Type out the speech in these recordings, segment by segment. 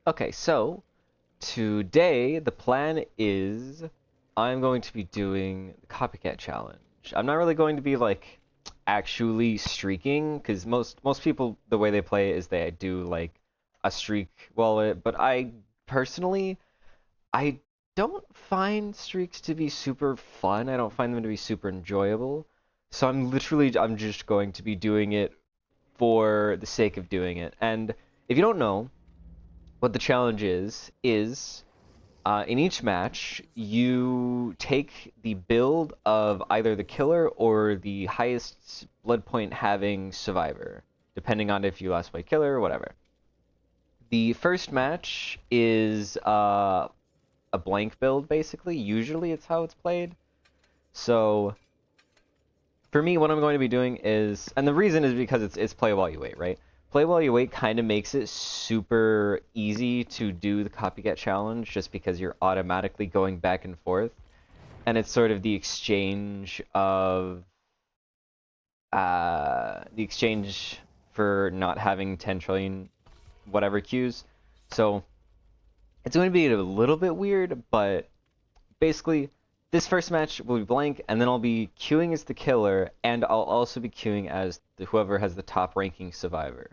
Okay, so today the plan is I'm going to be doing the Copycat challenge. I'm not really going to be like actually streaking because most people the way they play it is they do like a streak wallet, but I personally I don't find streaks to be super fun. I don't find them to be super enjoyable. So I'm just going to be doing it for the sake of doing it. And if you don't know, what the challenge is in each match, you take the build of either the killer or the highest blood point having survivor, depending on if you last play killer or whatever. The first match is a blank build, basically. Usually it's how it's played. So for me, what I'm going to be doing is, and the reason is because it's play while you wait, right? Play while you wait kind of makes it super easy to do the copycat challenge just because you're automatically going back and forth. And it's sort of the exchange of the exchange for not having 10 trillion whatever queues. So it's going to be a little bit weird, but basically this first match will be blank, and then I'll be queuing as the killer, and I'll also be queuing as whoever has the top ranking survivor.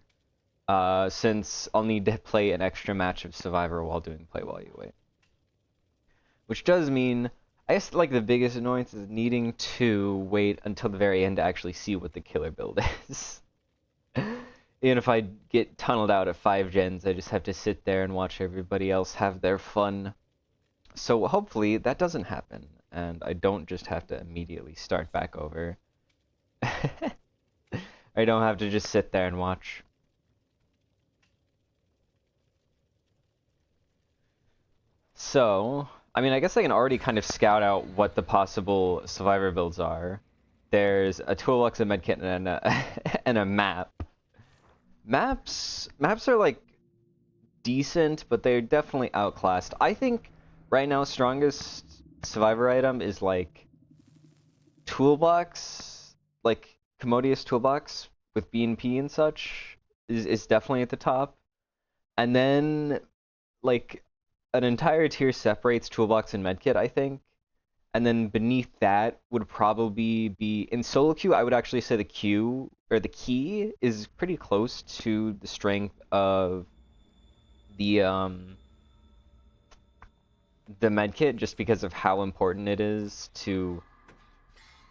Since I'll need to play an extra match of survivor while doing play while you wait. Which does mean, I guess like the biggest annoyance is needing to wait until the very end to actually see what the killer build is. Even if I get tunneled out at 5 gens, I just have to sit there and watch everybody else have their fun. So hopefully that doesn't happen, and I don't just have to immediately start back over. I don't have to just sit there and watch. So, I mean, I guess I can already kind of scout out what the possible survivor builds are. There's a toolbox, a medkit, and and a map. Maps are like decent, but they're definitely outclassed. I think right now strongest survivor item is like toolbox, like commodious toolbox with BNP and such is definitely at the top. And then like an entire tier separates toolbox and medkit, I think. And then beneath that would probably be in solo queue. I would actually say the queue or the key is pretty close to the strength of the medkit, just because of how important it is to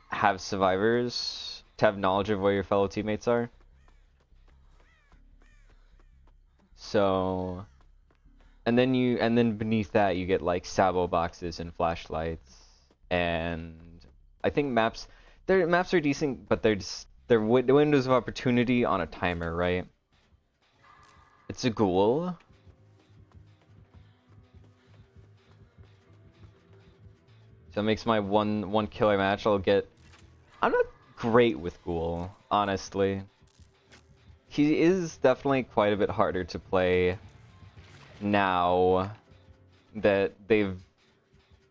have survivors, to have knowledge of where your fellow teammates are. So, and then beneath that you get like sabo boxes and flashlights, and I think maps are decent, but they're windows of opportunity on a timer, right? It's a ghoul. So it makes my one killer match. I'm not great with ghoul, honestly. He is definitely quite a bit harder to play now that they've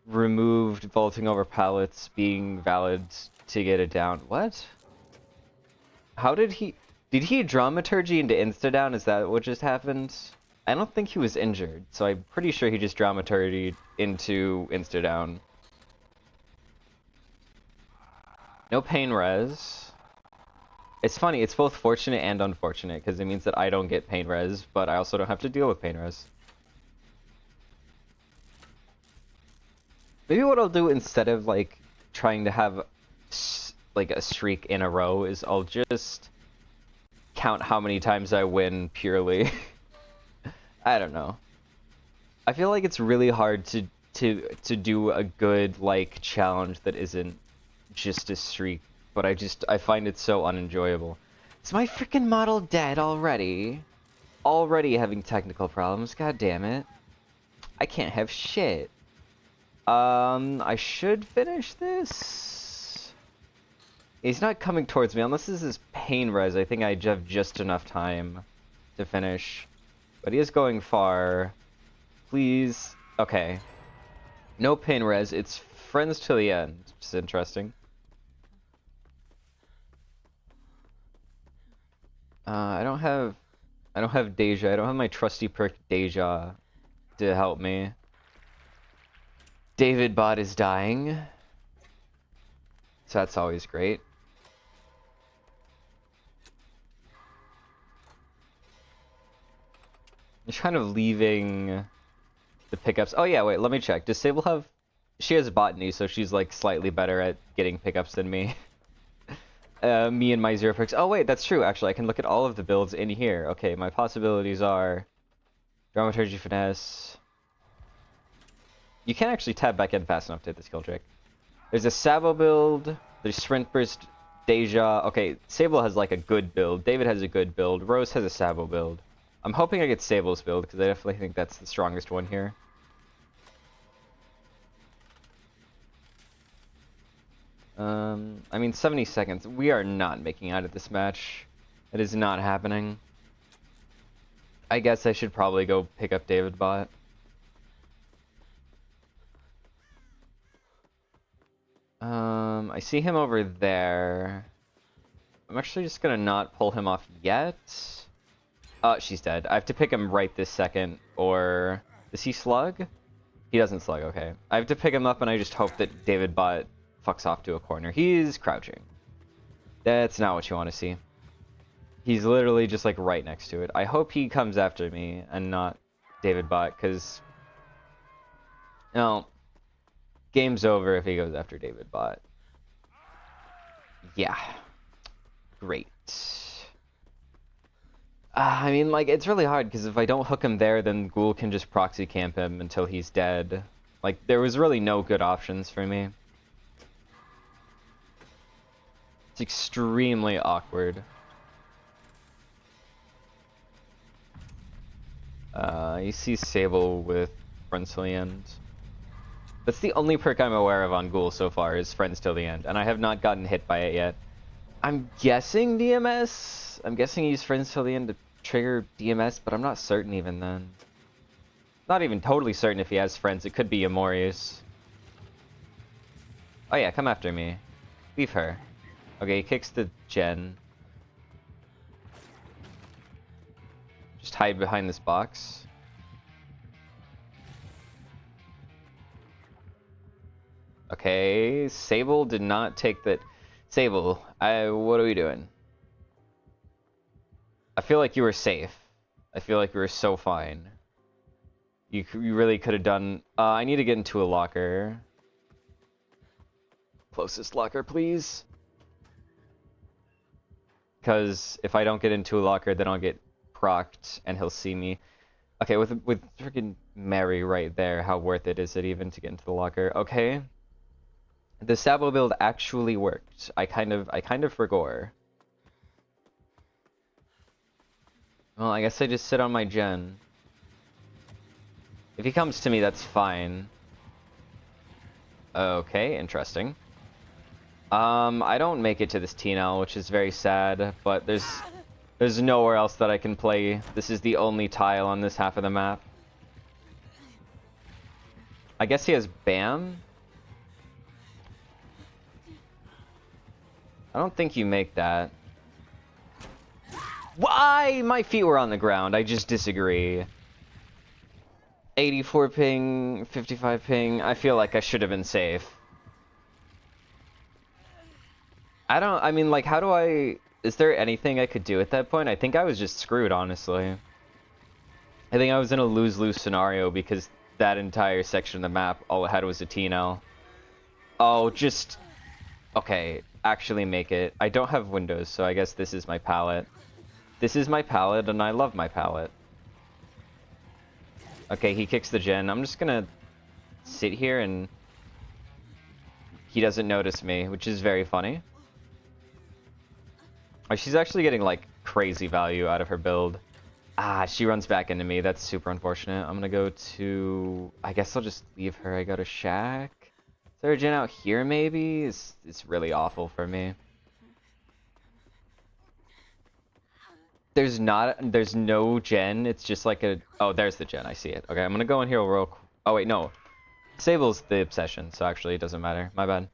removed vaulting over pallets being valid to get it down. What? How did he dramaturgy into insta-down? Is that what just happened? I don't think he was injured, so I'm pretty sure he just dramaturgied into insta-down. No pain res. It's funny, it's both fortunate and unfortunate, because it means that I don't get pain res, but I also don't have to deal with pain res. Maybe what I'll do instead of like trying to have like a streak in a row is I'll just count how many times I win purely. I don't know. I feel like it's really hard to do a good like challenge that isn't just a streak, but I find it so unenjoyable. Is my freaking model dead already? Already having technical problems, god damn it. I can't have shit. I should finish this. He's not coming towards me, unless this is pain res. I think I have just enough time to finish. But he is going far. Please. Okay. No pain res, it's friends till the end, which is interesting. I don't have I don't have Deja. I don't have my trusty perk Deja to help me. David bot is dying. So that's always great. Just kind of leaving the pickups. Oh yeah, wait, let me check. Does Sable have... She has botany, so she's like slightly better at getting pickups than me. Me and my 0 perks. Oh wait, that's true, actually. I can look at all of the builds in here. Okay, my possibilities are... Dramaturgy, Finesse... You can't actually tab back in fast enough to hit the skill trick. There's a Sabo build, there's Sprint Burst, Deja. Okay, Sable has like a good build. David has a good build. Rose has a Sabo build. I'm hoping I get Sable's build, because I definitely think that's the strongest one here. I mean, 70 seconds. We are not making out of this match. It is not happening. I guess I should probably go pick up David bot. I see him over there. I'm actually just gonna not pull him off yet. Oh, she's dead. I have to pick him right this second, or... Does he slug? He doesn't slug, okay. I have to pick him up, and I just hope that David bot fucks off to a corner. He's crouching. That's not what you want to see. He's literally just like right next to it. I hope he comes after me and not David bot, because... No. Game's over if he goes after David bot. Yeah. Great. I mean, like, it's really hard, because if I don't hook him there, then Ghoul can just proxy camp him until he's dead. Like, there was really no good options for me. It's extremely awkward. You see Sable with Friends Till the End. That's the only perk I'm aware of on Ghoul so far, is Friends Till the End, and I have not gotten hit by it yet. I'm guessing DMS? I'm guessing he's Friends Till the End to trigger DMS, but I'm not certain even then. Not even totally certain if he has friends. It could be Amorius. Oh yeah, come after me. Leave her. Okay, he kicks the gen. Just hide behind this box. Okay, Sable did not take that. Sable, what are we doing? I feel like you were safe. I feel like you were so fine. You really could have done... I need to get into a locker. Closest locker, please. Because if I don't get into a locker, then I'll get procced and he'll see me. Okay, with freaking Mary right there, how worth it is it even to get into the locker? Okay. The Sabo build actually worked. I kind of forgore. Well, I guess I just sit on my gen. If he comes to me, that's fine. Okay, interesting. I don't make it to this T-Nell, which is very sad, but there's nowhere else that I can play. This is the only tile on this half of the map. I guess he has BAM? I don't think you make that. Why? My feet were on the ground. I just disagree. 84 ping, 55 ping. I feel like I should have been safe. I mean, like, how do I... Is there anything I could do at that point? I think I was just screwed, honestly. I think I was in a lose-lose scenario because that entire section of the map, all it had was a T-Nell. Oh, just... Okay, actually make it. I don't have windows, so I guess this is my palette. This is my palette, and I love my palette. Okay, he kicks the gen. I'm just gonna sit here and... He doesn't notice me, which is very funny. Oh, she's actually getting, like, crazy value out of her build. Ah, she runs back into me. That's super unfortunate. I'm gonna go to... I guess I'll just leave her. I go to Shack. Is there a gen out here, maybe? It's really awful for me. There's no gen. It's just like a... Oh, there's the gen. I see it. Okay, I'm gonna go in here real... Oh, wait, no. Sable's the obsession, so actually it doesn't matter. My bad.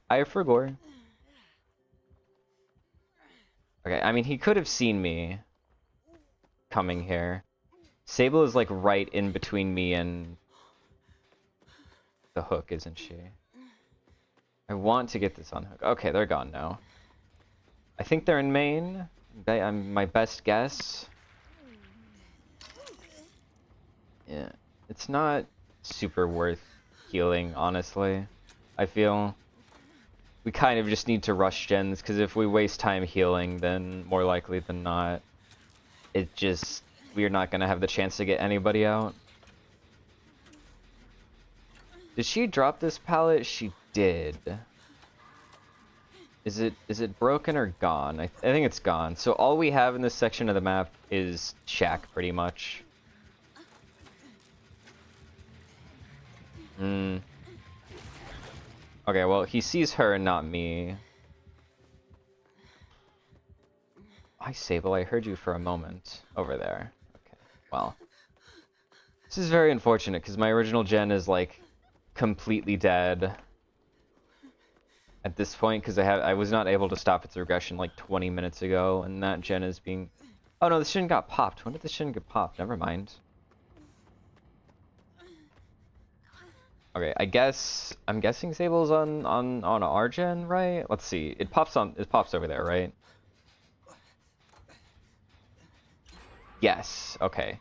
I forgot. Okay, I mean, he could have seen me. coming here. Sable is like right in between me and the hook, isn't she? I want to get this on hook. Okay, they're gone now. I think they're in main. I'm my best guess. Yeah, it's not super worth healing, honestly. I feel we kind of just need to rush gens, because if we waste time healing, then more likely than not, we're not gonna have the chance to get anybody out. Did she drop this pallet? She did. Is it broken or gone? I think it's gone. So all we have in this section of the map is shack, pretty much. Hmm. Okay, well, he sees her and not me. Hi, Sable, I heard you for a moment. Over there. Okay, well. This is very unfortunate, because my original gen is, like, completely dead at this point, because I was not able to stop its regression, like, 20 minutes ago, and that gen is being... Oh, no, the shin got popped. When did the shin get popped? Never mind. Okay, I'm guessing Sable's on our gen, right? Let's see. It pops over there, right? Yes, okay.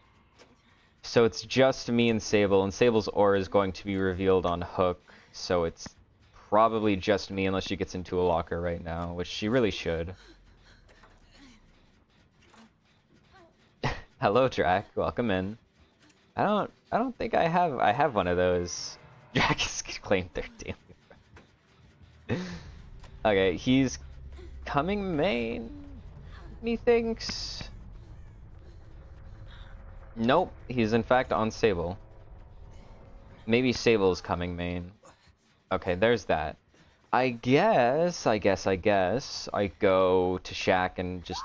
So it's just me and Sable's aura is going to be revealed on hook, so it's probably just me unless she gets into a locker right now, which she really should. Hello, Drac. Welcome in. I don't think I have one of those. Drac has claimed their daily. Okay, he's coming main, methinks. Nope, he's in fact on Sable. Maybe Sable's coming main. Okay, there's that. I guess I go to Shack and just...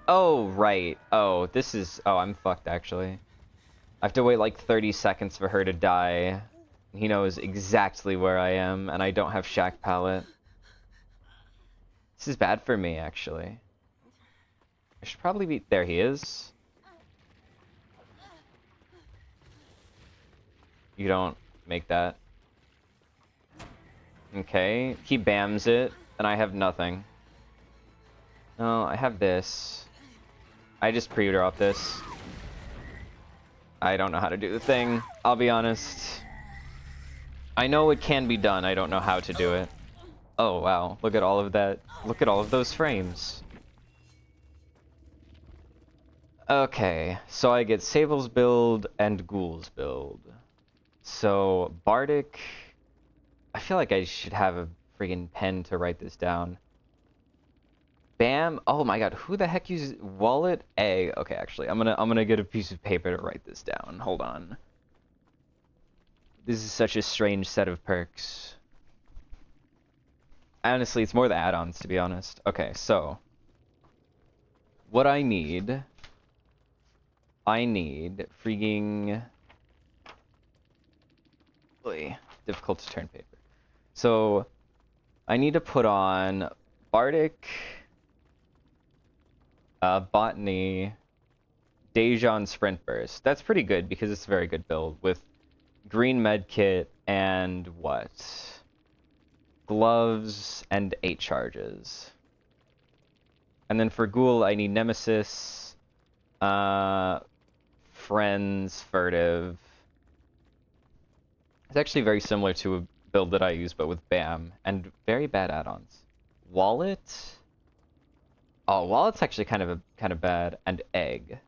Oh, right. Oh, I'm fucked, actually. I have to wait like 30 seconds for her to die. He knows exactly where I am, and I don't have Shack palette. This is bad for me, actually. I should probably be... There he is. You don't make that. Okay, he bams it, and I have nothing. No, I have this. I just pre-drop this. I don't know how to do the thing, I'll be honest. I know it can be done, I don't know how to do it. Oh wow, look at all of that. Look at all of those frames. Okay, so I get Sable's build and Ghoul's build. So, Bardic... I feel like I should have a friggin' pen to write this down. Bam! Oh my god, who the heck uses wallet? A. Okay, actually, I'm gonna get a piece of paper to write this down. Hold on. This is such a strange set of perks. Honestly, it's more the add-ons, to be honest. Okay, so what I need freaking... Oy, difficult to turn paper. So I need to put on Bardic, Botany, Dejan Sprint Burst. That's pretty good because it's a very good build with green medkit and what? Gloves and 8 charges. And then for Ghoul, I need Nemesis, Friends, Furtive. It's actually very similar to a build that I use, but with BAM, and very bad add-ons. Wallet? Oh, Wallet's actually kind of bad, and Egg.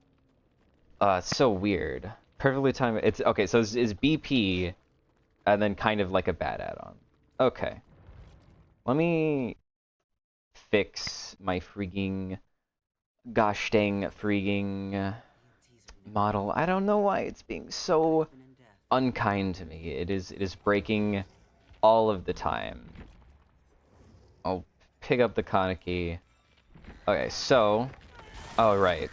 It's so weird. Perfectly timed. It's okay. So it's BP, and then kind of like a bad add-on. Okay. Let me fix my freaking gosh dang freaking model. I don't know why it's being so unkind to me. It is breaking all of the time. I'll pick up the Kaneki. Okay, so... Oh, right.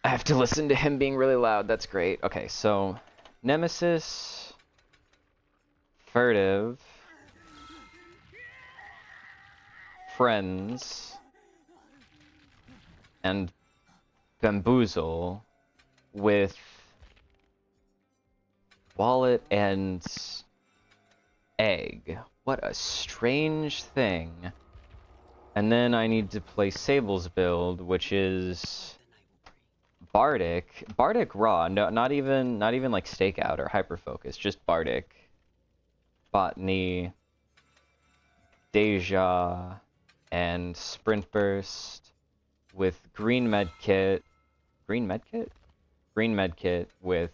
I have to listen to him being really loud. That's great. Okay, so... Nemesis... Furtive... Friends... And Bamboozle with wallet and egg. What a strange thing. And then I need to play Sable's build, which is Bardic. Bardic raw, no, not even like Stakeout or Hyperfocus, just Bardic. Botany, Deja, and Sprint Burst with Green Medkit. Green Medkit? Green Medkit with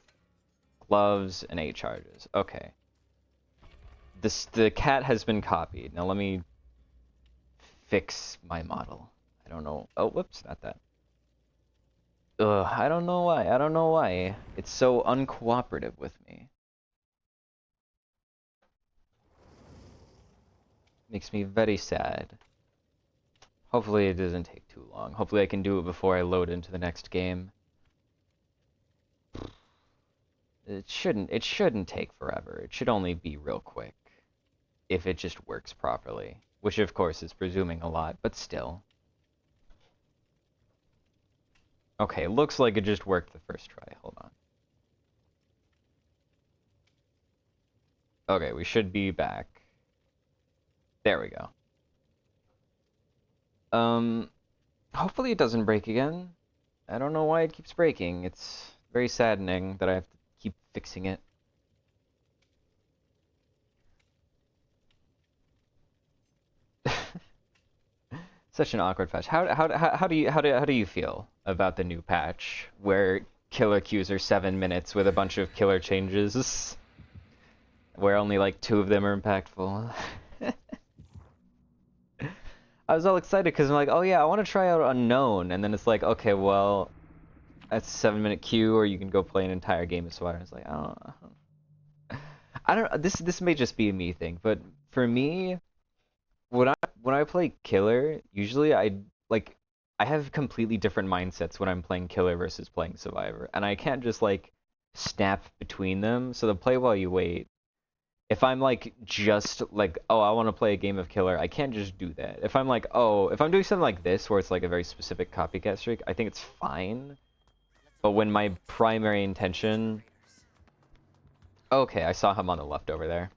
gloves and 8 charges. Okay. The cat has been copied. Now let me fix my model. I don't know. Oh, whoops, not that. Ugh, I don't know why. I don't know why. It's so uncooperative with me. Makes me very sad. Hopefully it doesn't take too long. Hopefully I can do it before I load into the next game. It shouldn't take forever. It should only be real quick. If it just works properly. Which of course is presuming a lot, but still. Okay, looks like it just worked the first try. Hold on. Okay, we should be back. There we go. Hopefully it doesn't break again. I don't know why it keeps breaking. It's very saddening that I have to keep fixing it. Such an awkward patch. How do you feel about the new patch where killer queues are 7 minutes with a bunch of killer changes, where only like 2 of them are impactful? I was all excited because I'm like, oh yeah, I want to try out Unknown, and then it's like, okay, well, that's a 7-minute queue, or you can go play an entire game of SWAT. It's like, I don't. This may just be a me thing, but for me, when I play Killer, usually I have completely different mindsets when I'm playing Killer versus playing Survivor, and I can't just like snap between them. So the play while you wait. If I'm like just like, oh, I want to play a game of Killer, I can't just do that. If I'm like, oh, if I'm doing something like this where it's like a very specific copycat streak, I think it's fine. But when my primary intention... Okay, I saw him on the left over there.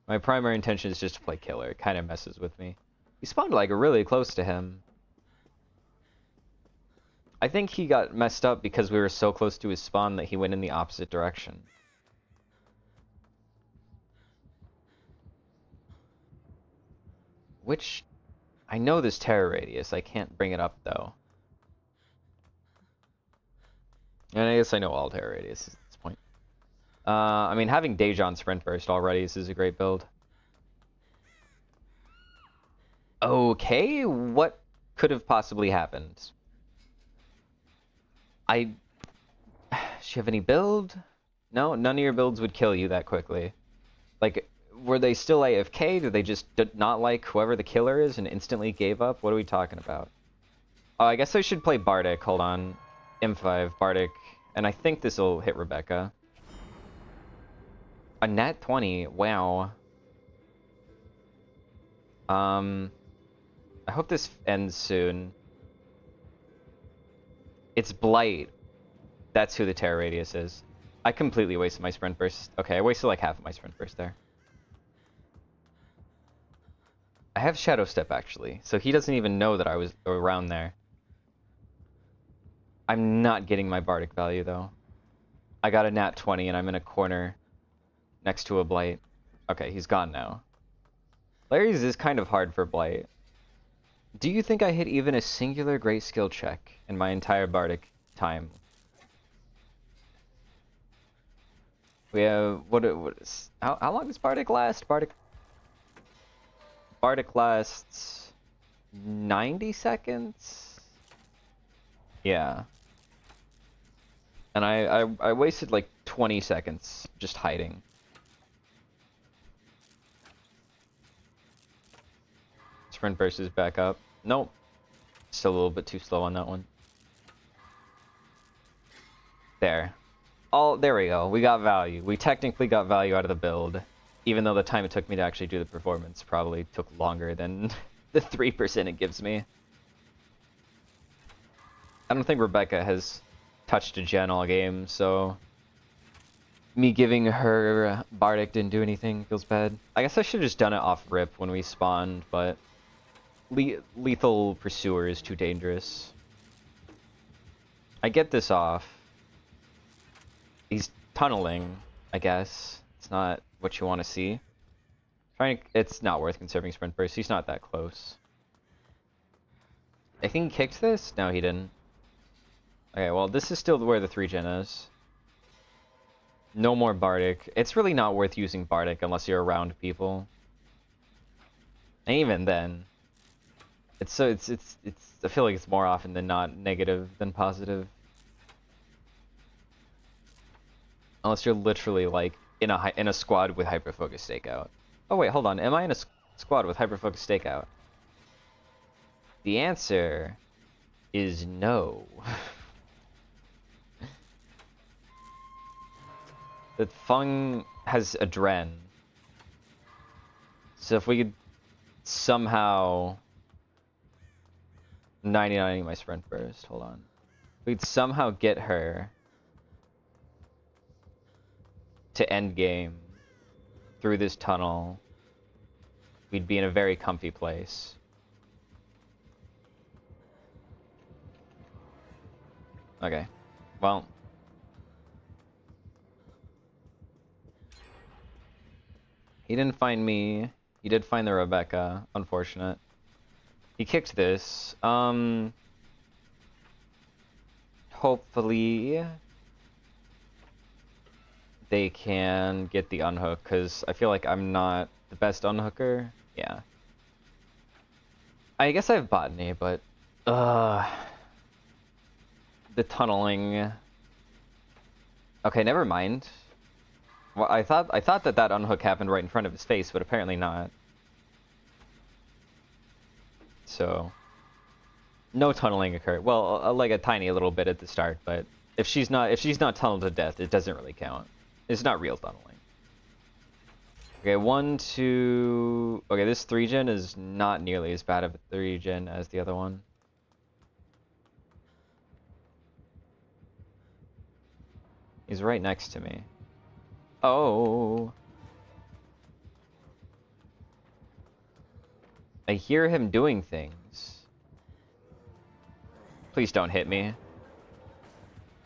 My primary intention is just to play Killer. It kind of messes with me. He spawned like really close to him. I think he got messed up because we were so close to his spawn that he went in the opposite direction. Which, I know this terror radius, I can't bring it up though. And I guess I know all terror radius at this point. I mean, having Dejan Sprint Burst already is a great build. Okay, what could have possibly happened? Do you have any build? No, none of your builds would kill you that quickly. Like, were they still AFK? Did they just not like whoever the killer is and instantly gave up? What are we talking about? Oh, I guess I should play Bardic. Hold on. M5, Bardic. And I think this will hit Rebecca. A nat 20. Wow. I hope this ends soon. It's Blight. That's who the terror radius is. I completely wasted my sprint burst. Okay, I wasted like half of my sprint burst there. I have Shadow Step actually, so he doesn't even know that I was around there. I'm not getting my Bardic value though. I got a nat 20 and I'm in a corner next to a Blight. Okay, he's gone now. Larry's is kind of hard for Blight. Do you think I hit even a singular great skill check in my entire Bardic time? We have how long does Bardic last? Bardic lasts 90 seconds? Yeah. And I wasted like 20 seconds just hiding. Sprint burst is back up. Nope. Still a little bit too slow on that one. There. There we go. We got value. We technically got value out of the build. Even though the time it took me to actually do the performance probably took longer than the 3% it gives me. And don't think Rebecca has touched a gen all game, so me giving her Bardic didn't do anything. Feels bad. I guess I should have just done it off rip when we spawned, but lethal pursuer is too dangerous. I get this off. He's tunneling, I guess. It's not what you want to see. It's not worth conserving sprint burst. He's not that close. I think he kicked this? No, he didn't. Okay, well, this is still where the 3-gen is. No more Bardic. It's really not worth using Bardic unless you're around people. And even then, I feel like it's more often than not negative than positive. Unless you're literally like in a squad with hyperfocus stakeout. Oh wait, hold on. Am I in a squad with hyperfocus stakeout? The answer is no. The Fung has a Dren. So if we could somehow 99 my sprint burst, hold on. We'd somehow get her to end game through this tunnel, we'd be in a very comfy place. Okay, well. He didn't find me. He did find the Rebecca. Unfortunate. He kicked this. Hopefully they can get the unhook, because I feel like I'm not the best unhooker. Yeah. I guess I have botany, but the tunneling. Okay, never mind. Well, I thought that unhook happened right in front of his face, but apparently not. So, no tunneling occurred. Well, like a tiny little bit at the start, but if she's not tunneled to death, it doesn't really count. It's not real tunneling. Okay, 1, 2. Okay, this 3-gen is not nearly as bad of a 3-gen as the other one. He's right next to me. Oh. I hear him doing things. Please don't hit me.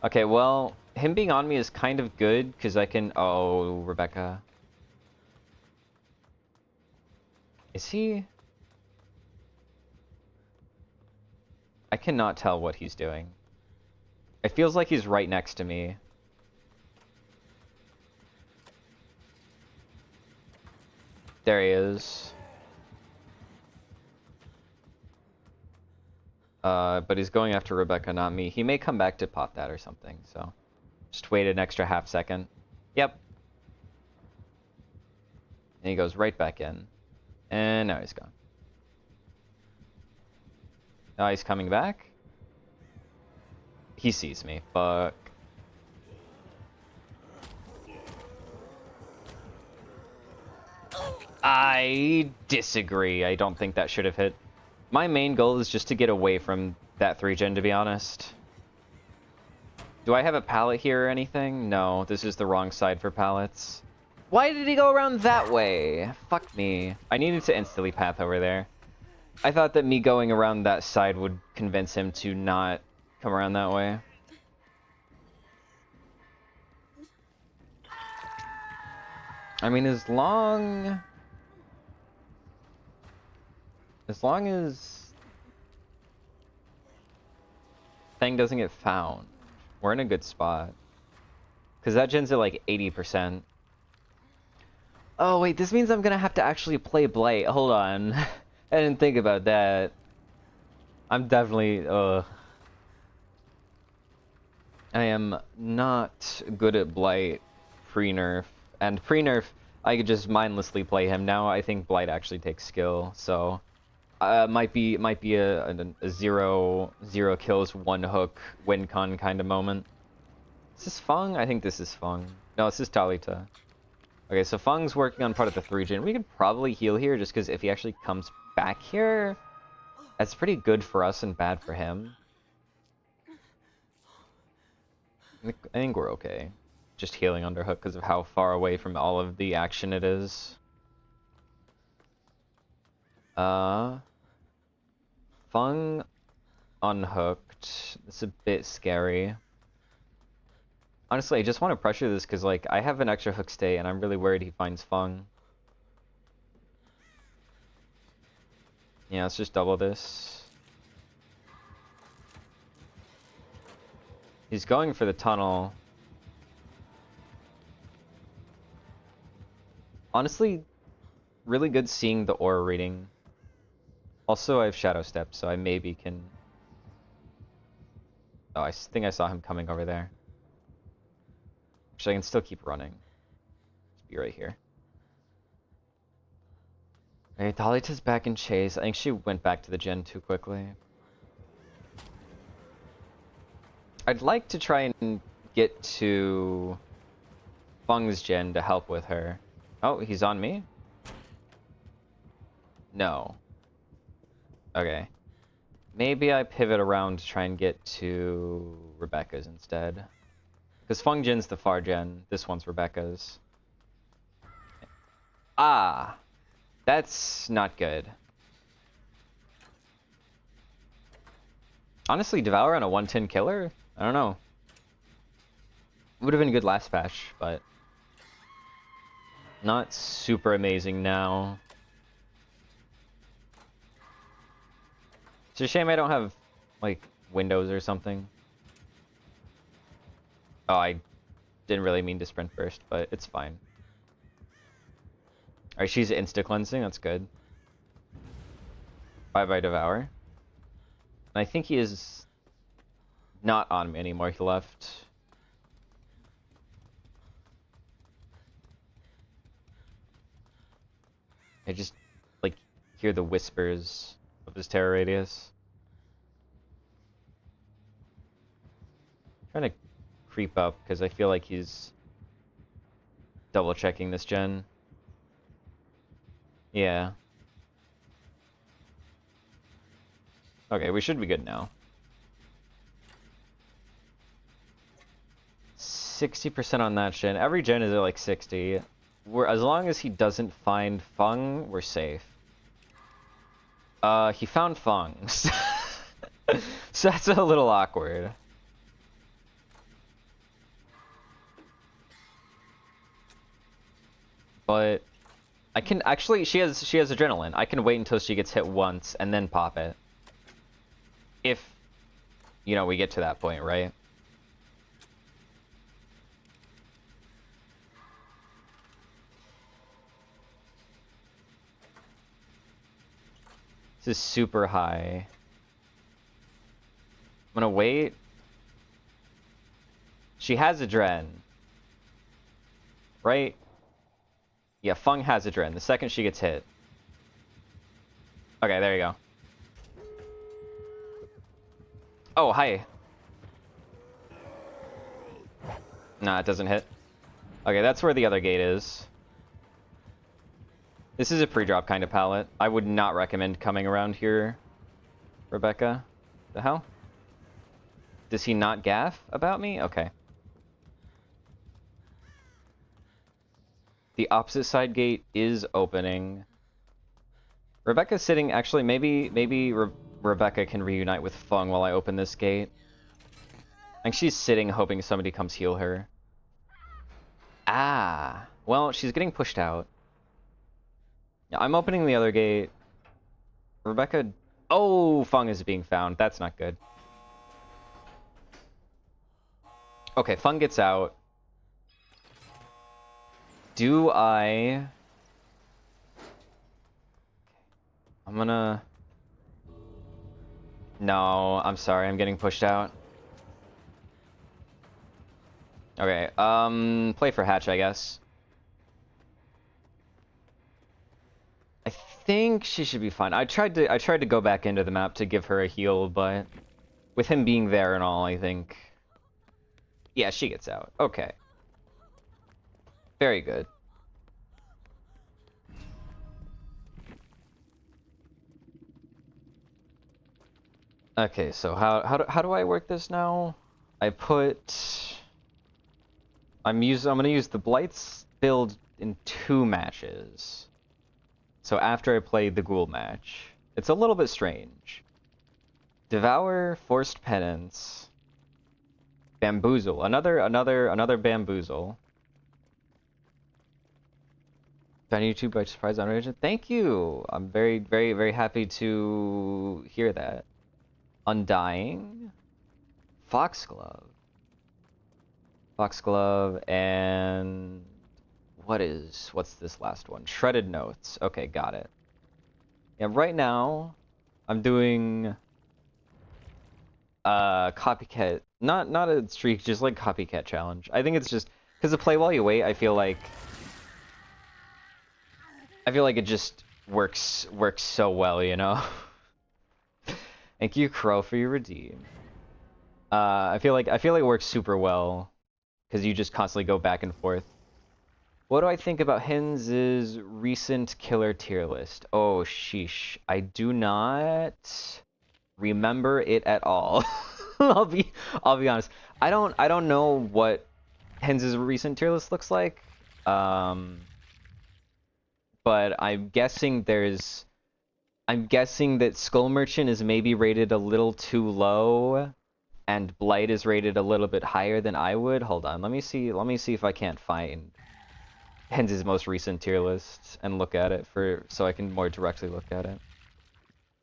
Okay, well, him being on me is kind of good, because I can... Oh, Rebecca. Is he... I cannot tell what he's doing. It feels like he's right next to me. There he is. But he's going after Rebecca, not me. He may come back to pop that or something, so... Just wait an extra half second. Yep. And he goes right back in. And now he's gone. Now he's coming back. He sees me. Fuck. I disagree. I don't think that should have hit. My main goal is just to get away from that 3-gen, to be honest. Do I have a pallet here or anything? No, this is the wrong side for pallets. Why did he go around that way? Fuck me. I needed to instantly path over there. I thought that me going around that side would convince him to not come around that way. I mean, as long as thing doesn't get found, we're in a good spot. Because that gen's at like 80%. Oh wait, this means I'm gonna have to actually play Blight. Hold on. I didn't think about that. I'm definitely, I am not good at Blight pre-nerf. And pre-nerf, I could just mindlessly play him. Now I think Blight actually takes skill, so... might be a zero kills, 1 hook, win con kind of moment. Is this Fung? I think this is Fung. No, this is Talita. Okay, so Fung's working on part of the 3-gen. We could probably heal here, just because if he actually comes back here, that's pretty good for us and bad for him. I think we're okay. Just healing underhook because of how far away from all of the action it is. Fung unhooked. It's a bit scary. Honestly, I just want to pressure this because, like, I have an extra hook stay and I'm really worried he finds Fung. Yeah, let's just double this. He's going for the tunnel. Honestly, really good seeing the aura reading. Also, I have Shadow Step, so I maybe can... Oh, I think I saw him coming over there. Actually, I can still keep running. Just be right here. Okay, Dalita's back in chase. I think she went back to the gen too quickly. I'd like to try and get to Fung's gen to help with her. Oh, he's on me? No. Okay. Maybe I pivot around to try and get to Rebecca's instead. Because Fung gen's the far gen. This one's Rebecca's. Ah! That's not good. Honestly, Devour on a 110 killer? I don't know. Would have been good last patch, but not super amazing now. It's a shame I don't have, like, windows or something. Oh, I didn't really mean to sprint first, but it's fine. Alright, she's insta-cleansing, that's good. Bye-bye Devour. I think he is not on me anymore, he left. I just, like, hear the whispers of his terror radius. Trying to creep up, because I feel like he's double-checking this gen. Yeah. Okay, we should be good now. 60% on that gen. Every gen is at like 60. As long as he doesn't find Fung, we're safe. He found Fung. So that's a little awkward. But I can actually she has adrenaline. I can wait until she gets hit once and then pop it. If you know we get to that point, right? This is super high. I'm gonna wait. She has Adren. Right? Yeah, Fung has Adren. The second she gets hit. Okay, there you go. Oh, hi. Nah, it doesn't hit. Okay, that's where the other gate is. This is a pre-drop kind of pallet. I would not recommend coming around here, Rebecca. The hell? Does he not gaff about me? Okay. The opposite side gate is opening. Rebecca's sitting... Actually, maybe Rebecca can reunite with Fung while I open this gate. I think she's sitting hoping somebody comes heal her. Ah. Well, she's getting pushed out. Yeah, I'm opening the other gate. Rebecca... Oh, Fung is being found. That's not good. Okay, Fung gets out. Do I... I'm gonna... No, I'm sorry. I'm getting pushed out. Okay, play for Hatch, I guess. I think she should be fine. I tried to go back into the map to give her a heal, but with him being there and all, I think... Yeah, she gets out. Okay. Very good. Okay, so how do I work this now? I put I'm gonna use the Blights build in 2 matches. So after I play the Ghoul match. It's a little bit strange. Devour, Forced Penance, Bamboozle. Another Bamboozle. Found YouTube by surprise on origin. Thank you. I'm very, very, very happy to hear that. Undying, Foxglove, and what's this last one? Shredded Notes. Okay, got it. Yeah, right now I'm doing Copycat. Not a streak, just like Copycat challenge. I think it's just because the play while you wait. I feel like it just works so well, you know. Thank you, Crow, for your redeem. I feel like it works super well because you just constantly go back and forth. What do I think about Hinz's recent killer tier list? Oh, sheesh. I do not remember it at all. I'll be honest. I don't know what Hinz's recent tier list looks like. But I'm guessing that Skull Merchant is maybe rated a little too low, and Blight is rated a little bit higher than I would. Hold on, let me see if I can't find Hinz's most recent tier list and look at it so I can more directly look at it.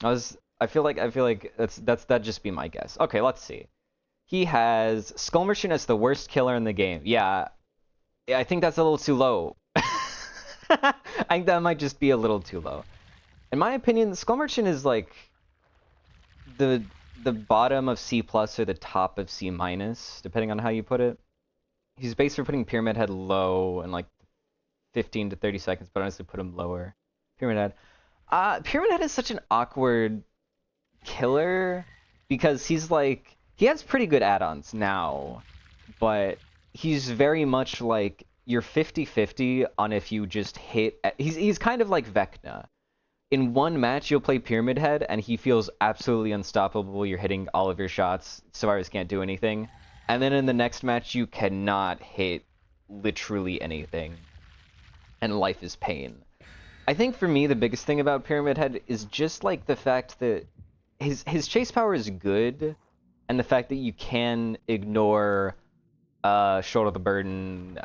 I feel like that'd just be my guess. Okay, let's see. He has Skull Merchant as the worst killer in the game. Yeah, I think that's a little too low. I think that might just be a little too low. In my opinion, the Skull Merchant is like the bottom of C+ or the top of C-, depending on how you put it. He's based for putting Pyramid Head low in like 15 to 30 seconds, but honestly put him lower. Pyramid Head. Pyramid Head is such an awkward killer because he has pretty good add-ons now, but he's very much like you're 50-50 on if you just hit. He's kind of like Vecna. In one match, you'll play Pyramid Head, and he feels absolutely unstoppable. You're hitting all of your shots. Survivors can't do anything. And then in the next match, you cannot hit literally anything. And life is pain. I think for me, the biggest thing about Pyramid Head is just like the fact that his chase power is good, and the fact that you can ignore Shoulder the Burden,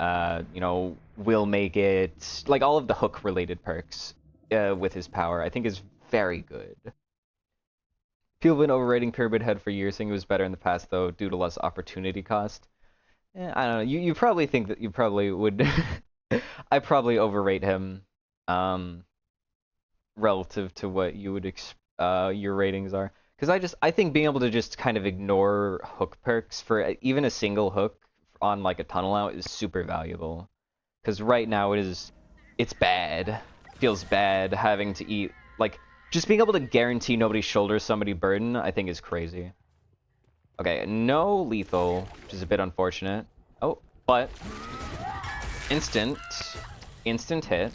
Will Make It, like all of the hook-related perks with his power, I think is very good. People have been overrating Pyramid Head for years, saying it was better in the past, though, due to less opportunity cost. I don't know. You probably think that you probably would. I probably overrate him, relative to what you would your ratings are. Because I think being able to just kind of ignore hook perks for even a single hook on like a tunnel out is super valuable. Because right now it's bad. Feels bad having to eat, like, just being able to guarantee nobody shoulders somebody burden, I think is crazy. Okay, no lethal, which is a bit unfortunate. Oh, but instant hit.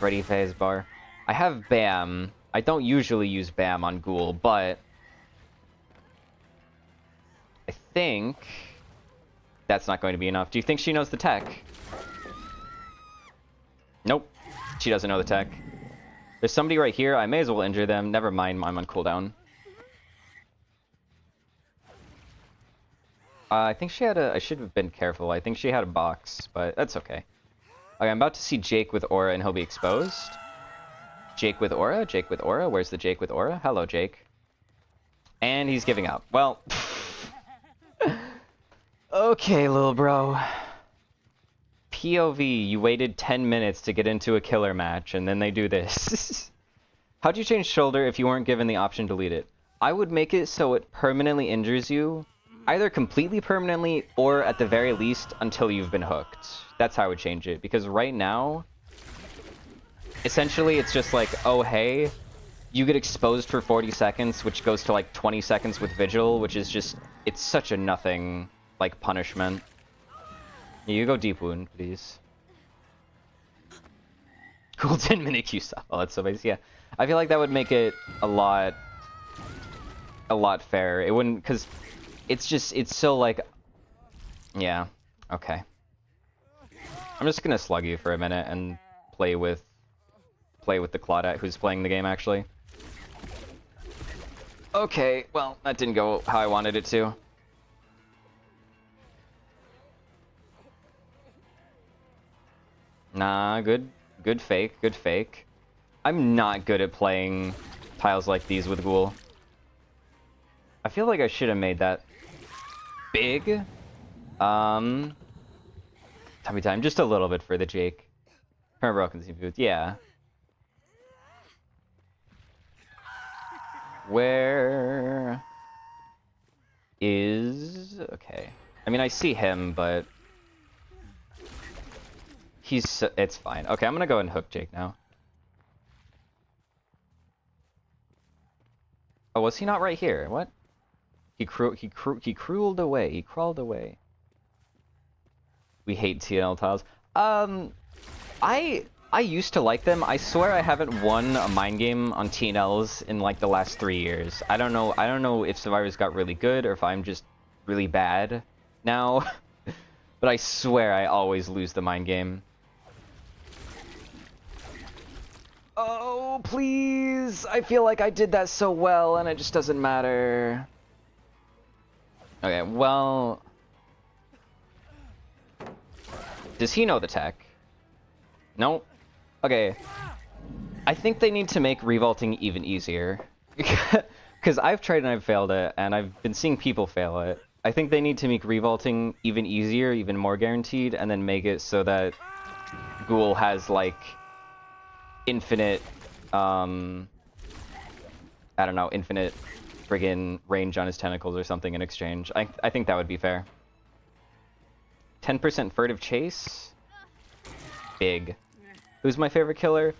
Ready phase bar. I have BAM. I don't usually use BAM on Ghoul, but I think that's not going to be enough. Do you think she knows the tech? Nope. She doesn't know the tech. There's somebody right here. I may as well injure them. Never mind, I'm on cooldown. I think she had I should have been careful. I think she had a box, but that's okay. Okay, I'm about to see Jake with Aura, and he'll be exposed. Jake with Aura? Jake with Aura? Where's the Jake with Aura? Hello, Jake. And he's giving up. Well. Okay, little bro. POV, you waited 10 minutes to get into a killer match, and then they do this. How'd you change shoulder if you weren't given the option to lead it? I would make it so it permanently injures you, either completely permanently, or at the very least, until you've been hooked. That's how I would change it, because right now, essentially it's just like, oh hey, you get exposed for 40 seconds, which goes to like 20 seconds with Vigil, which is just, it's such a nothing, like, punishment. You go deep wound, please. Cool 10-minute Q stop. Oh, that's so basic. Yeah, I feel like that would make it a lot fairer. It wouldn't, because it's so like, yeah, okay. I'm just gonna slug you for a minute and play with the Claudette who's playing the game actually. Okay, well, that didn't go how I wanted it to. Nah, good fake, good fake. I'm not good at playing tiles like these with Ghoul. I feel like I should have made that big. Tummy time, just a little bit for the Jake. Broken seafood, yeah. Where is... Okay. I mean, I see him, but... It's fine. Okay, I'm gonna go and hook Jake now. Oh, was he not right here? What? He crawled away. He crawled away. We hate TNL tiles. I used to like them. I swear I haven't won a mind game on TNLs in like the last 3 years. I don't know if survivors got really good or if I'm just really bad now. But I swear I always lose the mind game. Oh, please! I feel like I did that so well and it just doesn't matter. Okay, well... Does he know the tech? Nope. Okay. I think they need to make revaulting even easier. Because I've tried and I've failed it, and I've been seeing people fail it. I think they need to make revaulting even easier, even more guaranteed, and then make it so that Ghoul has, like, infinite, I don't know, infinite friggin' range on his tentacles or something in exchange. I think that would be fair. 10% furtive chase? Big. Who's my favorite killer?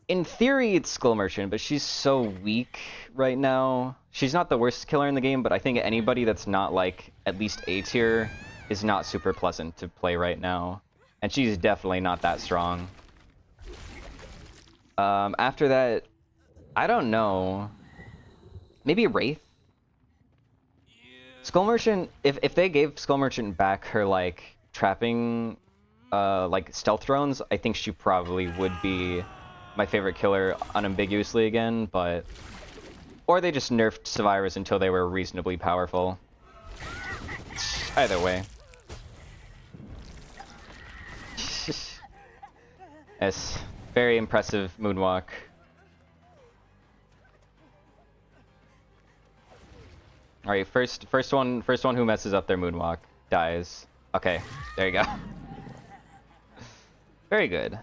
In theory, it's Skull Merchant, but she's so weak right now. She's not the worst killer in the game, but I think anybody that's not, like, at least A tier is not super pleasant to play right now. And she's definitely not that strong. After that, I don't know. Maybe Wraith? Skull Merchant, if they gave Skull Merchant back her, like, trapping... like stealth drones, I think she probably would be my favorite killer unambiguously again, but... Or they just nerfed survivors until they were reasonably powerful. Either way. Yes, very impressive moonwalk. Alright, first one who messes up their moonwalk dies. Okay, there you go. Very good.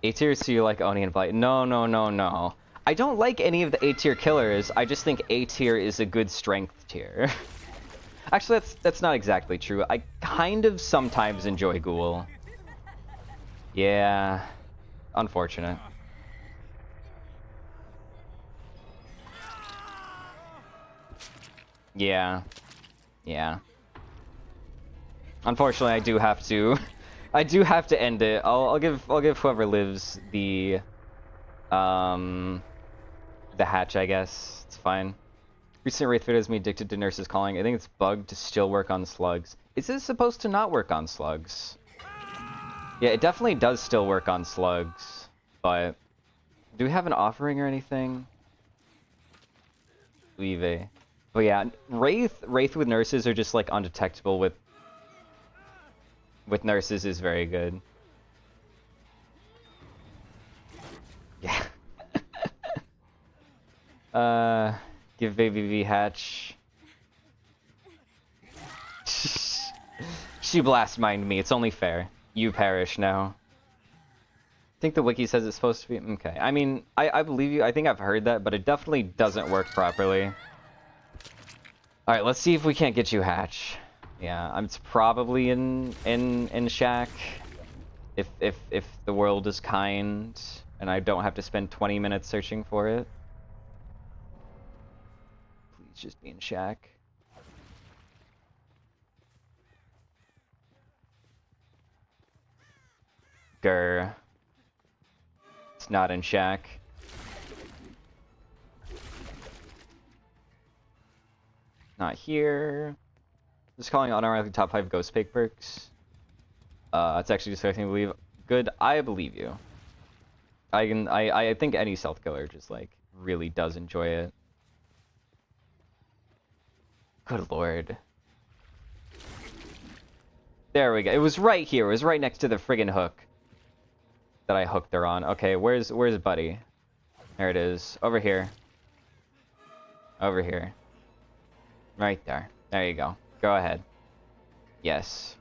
A tier, so you like Oni and Blight? No, no, no, no. I don't like any of the A tier killers. I just think A tier is a good strength tier. Actually, that's not exactly true. I kind of sometimes enjoy Ghoul. Yeah, unfortunate. Yeah, yeah. Unfortunately, I do have to. I do have to end it. I'll give whoever lives the hatch, I guess. It's fine. Recent Wraith video has me addicted to Nurse's Calling. I think it's bugged to still work on slugs. Is this supposed to not work on slugs? Yeah, it definitely does still work on slugs, but do we have an offering or anything? PWYW. But yeah, Wraith with nurses are just like undetectable with nurses is very good. Yeah. Give baby V hatch. She blast mined me. It's only fair. You perish now. I think the wiki says it's supposed to be... Okay. I mean, I believe you. I think I've heard that, but it definitely doesn't work properly. Alright, let's see if we can't get you hatch. Yeah, it's probably in Shack. If the world is kind and I don't have to spend 20 minutes searching for it. Please just be in Shack. Grr. It's not in Shack. Not here. Just calling unironically top 5 ghost pick perks. It's actually disgusting to believe. Good, I believe you. I think any stealth killer just like really does enjoy it. Good lord. There we go. It was right here. It was right next to the friggin' hook that I hooked her on. Okay, where's Buddy? There it is. Over here. Over here. Right there. There you go. Go ahead. Yes.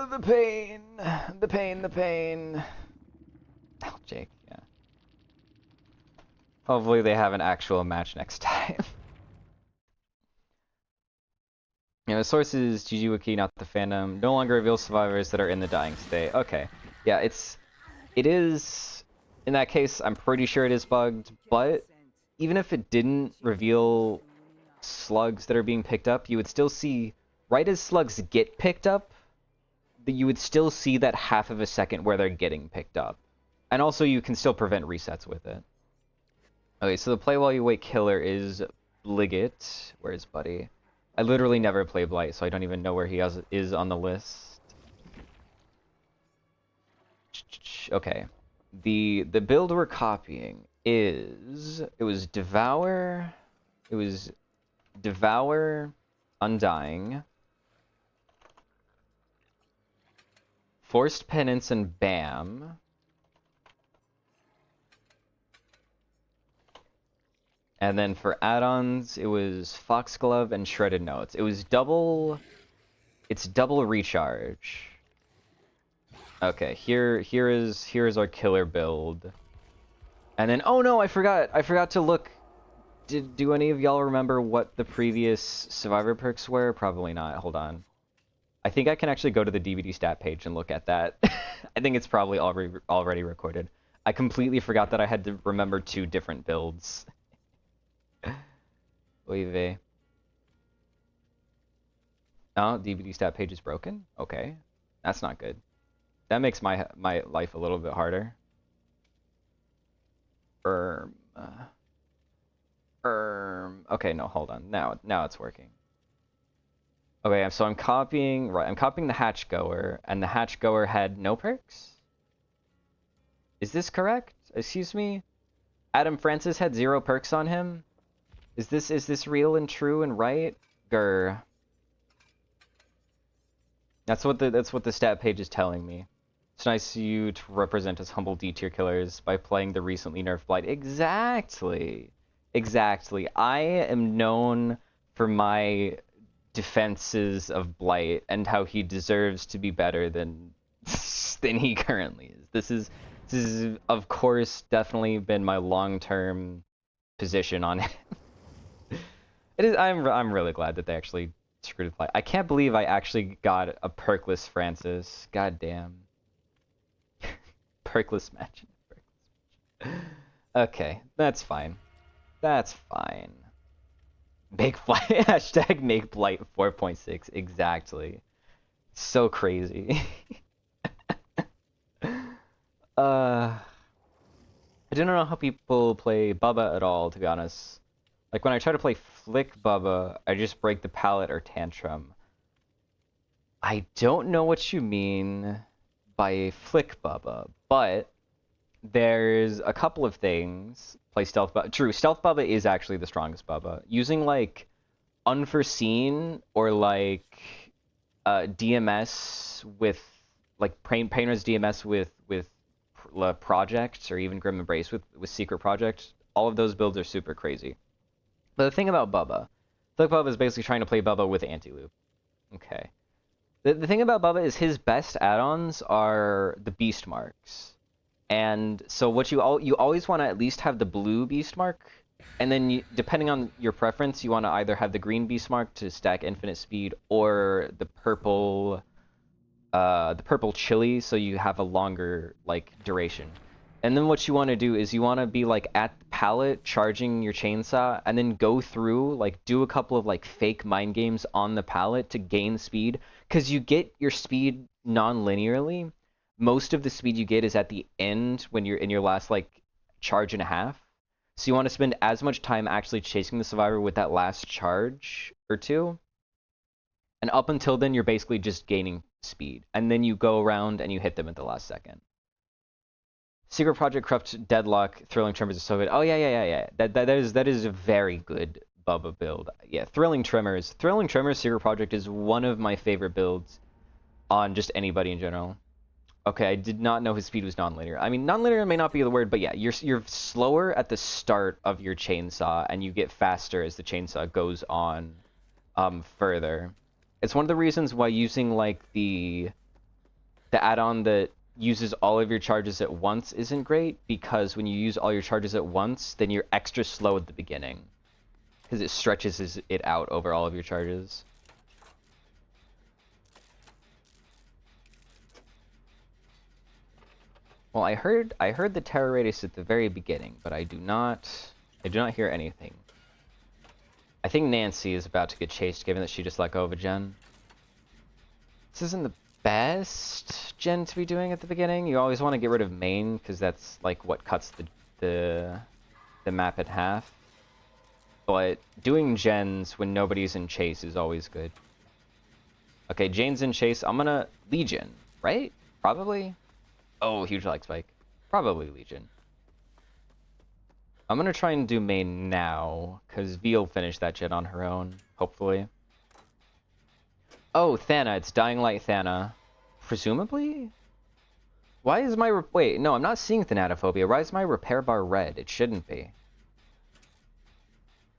The pain. The pain, the pain. Oh, Jake, yeah. Hopefully they have an actual match next time. You know, the source is GG Wiki, not the fandom. No longer reveals survivors that are in the dying state. Okay. Yeah, it is, in that case, I'm pretty sure it is bugged, but even if it didn't reveal slugs that are being picked up, you would still see, right as slugs get picked up, you would still see that half of a second where they're getting picked up. And also you can still prevent resets with it. Okay, so the play while you wait killer is Bliget. Where's Buddy? I literally never play Blight, so I don't even know where he is on the list. Okay. The build we're copying is... It was Devour... It was Devour, Undying, Forced Penance, and Bam. And then for add-ons, it was Foxglove and Shredded Notes. It was double... It's double recharge. Okay, here is our killer build. And then, oh no, I forgot to look. Do any of y'all remember what the previous survivor perks were? Probably not. Hold on. I think I can actually go to the DVD stat page and look at that. I think it's probably already recorded. I completely forgot that I had to remember 2 different builds. Oy vey. Oh, DVD stat page is broken? Okay. That's not good. That makes my life a little bit harder. Okay, no, hold on. Now it's working. Okay, so I'm copying the Hatchgoer, and the Hatchgoer had no perks? Is this correct? Excuse me? Adam Francis had 0 perks on him? Is this real and true and right? Grr. That's what the stat page is telling me. It's nice of you to represent us humble D-tier killers by playing the recently nerfed Blight. Exactly. Exactly. I am known for my defenses of Blight and how he deserves to be better than he currently is. This is of course definitely been my long-term position on it. It is. I'm really glad that they actually screwed with Blight. I can't believe I actually got a perkless Francis. God damn. Perkless match. Okay, that's fine. That's fine. Make Blight hashtag make Blight 4.6 exactly. So crazy. I don't know how people play Bubba at all, to be honest. Like when I try to play Flick Bubba, I just break the pallet or tantrum. I don't know what you mean by Flick Bubba, but there's a couple of things. Play Stealth Bubba. True, Stealth Bubba is actually the strongest Bubba. Using like Unforeseen or like DMS with like Painter's DMS with Project or even Grim Embrace with Secret Project, all of those builds are super crazy. But the thing about Bubba, Flick Bubba is basically trying to play Bubba with Anti-Loop. Okay. The thing about Bubba is his best add-ons are the Beast Marks. And so what you always want to at least have the blue Beast Mark, and then depending on your preference, you want to either have the green Beast Mark to stack infinite speed or the purple chili so you have a longer like duration. And then what you want to do is you want to be like at the pallet charging your chainsaw and then go through, like do a couple of like fake mind games on the pallet to gain speed, because you get your speed non-linearly most of the speed you get is at the end when you're in your last like charge and a half. So you want to spend as much time actually chasing the survivor with that last charge or two. And up until then, you're basically just gaining speed. And then you go around and you hit them at the last second. Secret Project, Corrupt, Deadlock, Thrilling Tremors are so good. Oh, yeah. That is a very good Bubba build. Yeah, Thrilling Tremors. Thrilling Tremors Secret Project is one of my favorite builds on just anybody in general. Okay, I did not know his speed was non-linear. I mean, non-linear may not be the word, but yeah, you're slower at the start of your chainsaw, and you get faster as the chainsaw goes on further. It's one of the reasons why using like the add-on that uses all of your charges at once isn't great, because when you use all your charges at once, then you're extra slow at the beginning, because it stretches it out over all of your charges. Well, I heard the terror radius at the very beginning, but I do not hear anything. I think Nancy is about to get chased, given that she just let go of a gen. This isn't the best gen to be doing at the beginning. You always want to get rid of main, because that's like what cuts the map in half. But doing gens when nobody's in chase is always good. Okay, Jane's in chase. I'm gonna Legion, right? Probably. Oh, huge lag spike. Probably Legion. I'm gonna try and do main now, because V will finish that gen on her own, hopefully. Oh, Thana. It's Dying Light Thana. Presumably? Why is my... Wait, no, I'm not seeing Thanatophobia. Why is my repair bar red? It shouldn't be.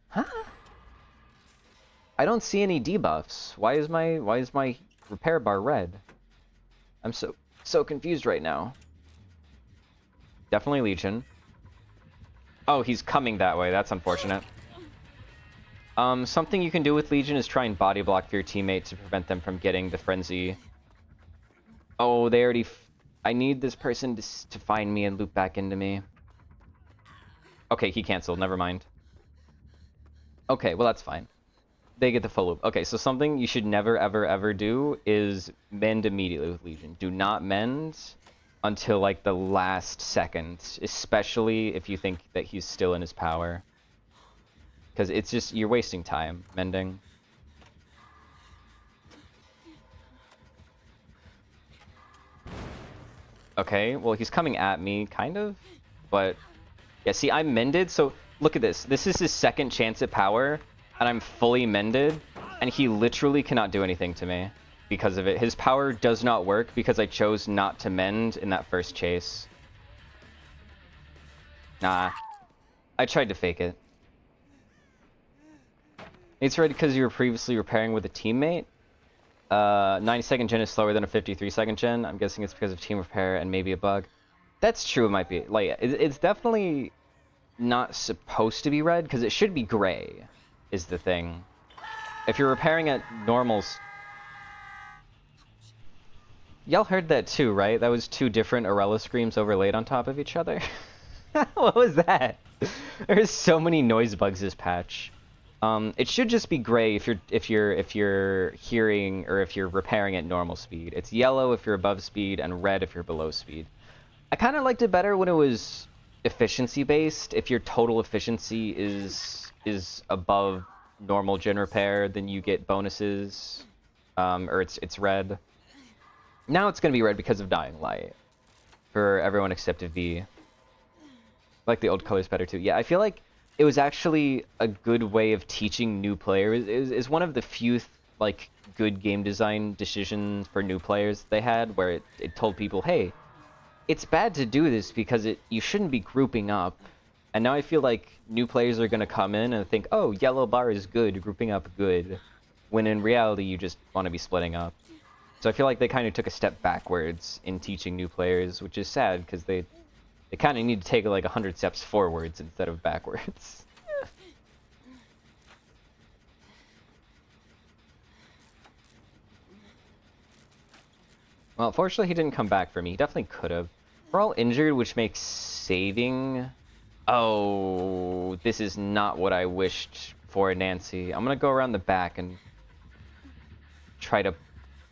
Huh? I don't see any debuffs. Why is my repair bar red? I'm so confused right now. Definitely Legion. Oh, he's coming that way. That's unfortunate. Something you can do with Legion is try and body block for your teammate to prevent them from getting the frenzy. Oh, they already... I need this person to find me and loop back into me. Okay, he canceled. Never mind. Okay, well, that's fine. They get the full loop. Okay, so something you should never, ever, ever do is mend immediately with Legion. Do not mend until, like, the last second, especially if you think that he's still in his power. Because it's just, you're wasting time mending. Okay, well, he's coming at me, kind of. But, yeah, see, I'm mended, so look at this. This is his second chance at power, and I'm fully mended, and he literally cannot do anything to me because of it. His power does not work because I chose not to mend in that first chase. Nah. I tried to fake it. It's right because you were previously repairing with a teammate. 90-second gen is slower than a 53-second gen. I'm guessing it's because of team repair and maybe a bug. That's true, it might be. Like, it's definitely not supposed to be red, because it should be gray, is the thing. If you're repairing at normals... Y'all heard that too, right? That was two different Arella screams overlaid on top of each other. What was that? There's so many noise bugs this patch. It should just be gray if you're hearing or if you're repairing at normal speed. It's yellow if you're above speed and red if you're below speed. I kind of liked it better when it was efficiency based. If your total efficiency is above normal gen repair, then you get bonuses, or it's red. Now it's gonna be red because of Dying Light for everyone except V. I like the old colors better too. Yeah, I feel like it was actually a good way of teaching new players. It's one of the few like good game design decisions for new players they had, where it told people, hey, it's bad to do this because you shouldn't be grouping up. And now I feel like new players are gonna come in and think, oh, yellow bar is good, grouping up good, when in reality you just want to be splitting up. So I feel like they kind of took a step backwards in teaching new players, which is sad because they kind of need to take like 100 steps forwards instead of backwards. Well, fortunately he didn't come back for me. He definitely could have. We're all injured, which makes saving... Oh, this is not what I wished for Nancy. I'm gonna go around the back and try to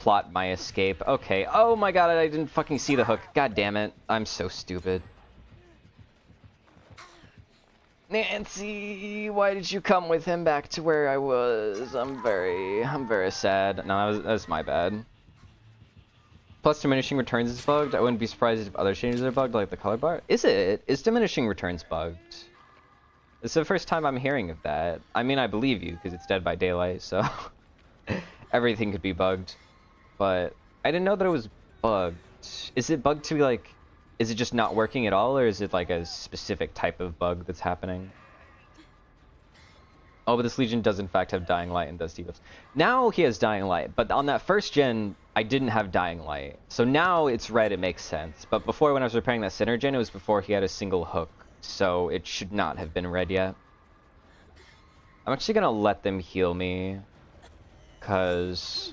plot my escape. Okay. Oh my god, I didn't fucking see the hook. God damn it. I'm so stupid. Nancy, why did you come with him back to where I was? I'm very sad. No, that was my bad. Plus, diminishing returns is bugged. I wouldn't be surprised if other changes are bugged, like the color bar. Is it? Is diminishing returns bugged? It's the first time I'm hearing of that. I mean, I believe you, because it's Dead by Daylight, so... everything could be bugged. But I didn't know that it was bugged. Is it bugged to be like... Is it just not working at all, or is it like a specific type of bug that's happening? Oh, but this Legion does in fact have Dying Light and does debuffs. Now he has Dying Light, but on that first gen, I didn't have Dying Light. So now it's red, it makes sense. But before, when I was repairing that center gen, it was before he had a single hook. So it should not have been red yet. I'm actually gonna let them heal me. Because...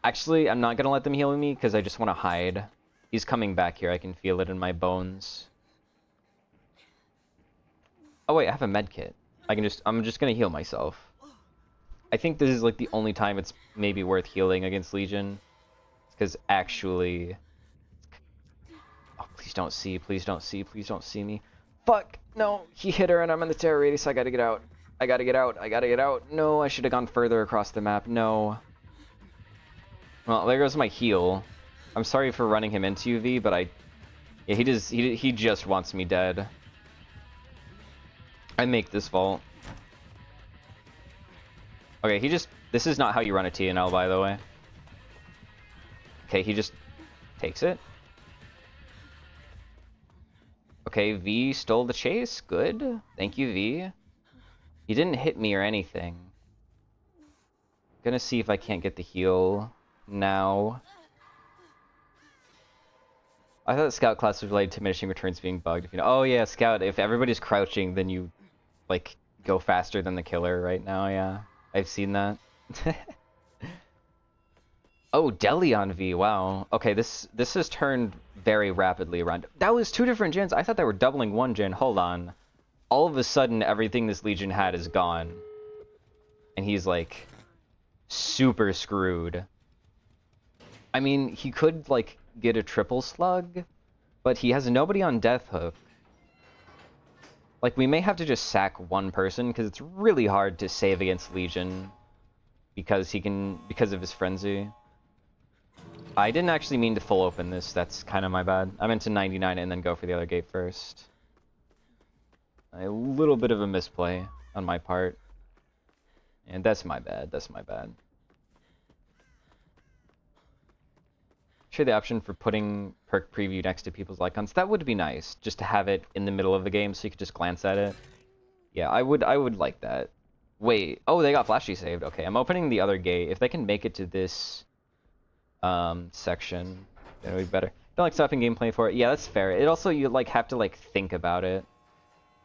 Actually, I'm not gonna let them heal me because I just want to hide. He's coming back here, I can feel it in my bones. Oh wait, I have a med kit. I'm just gonna heal myself. I think this is like the only time it's maybe worth healing against Legion. Because actually... Oh, please don't see, please don't see, please don't see me. Fuck! No! He hit her and I'm in the terror radius, I gotta get out. I gotta get out, I gotta get out. No, I should have gone further across the map, no. Well, there goes my heal. I'm sorry for running him into UV, but yeah, he just wants me dead. I make this vault. Okay, this is not how you run a TNL, by the way. Okay, he just takes it. Okay, V stole the chase, good. Thank you, V. He didn't hit me or anything. Gonna see if I can't get the heal now. I thought Scout class was related to diminishing returns being bugged. If you know, oh yeah, Scout. If everybody's crouching, then you like go faster than the killer right now. Yeah, I've seen that. Oh, Deli on V. Wow. Okay, this has turned very rapidly around. That was 2 different gens. I thought they were doubling 1 gen. Hold on. All of a sudden, everything this Legion had is gone, and he's like super screwed. I mean, he could like get a triple slug, but he has nobody on Death Hook. Like, we may have to just sack one person because it's really hard to save against Legion because of his frenzy. I didn't actually mean to full open this. That's kind of my bad. I meant to 99 and then go for the other gate first. A little bit of a misplay on my part, and that's my bad. That's my bad. Sure, the option for putting perk preview next to people's icons, that would be nice, just to have it in the middle of the game so you could just glance at it. Yeah, I would like that. Wait, oh, they got flashy saved. Okay, I'm opening the other gate. If they can make it to this section, then it would be better. Don't like stopping gameplay for it. Yeah, that's fair. It also, you like have to like think about it,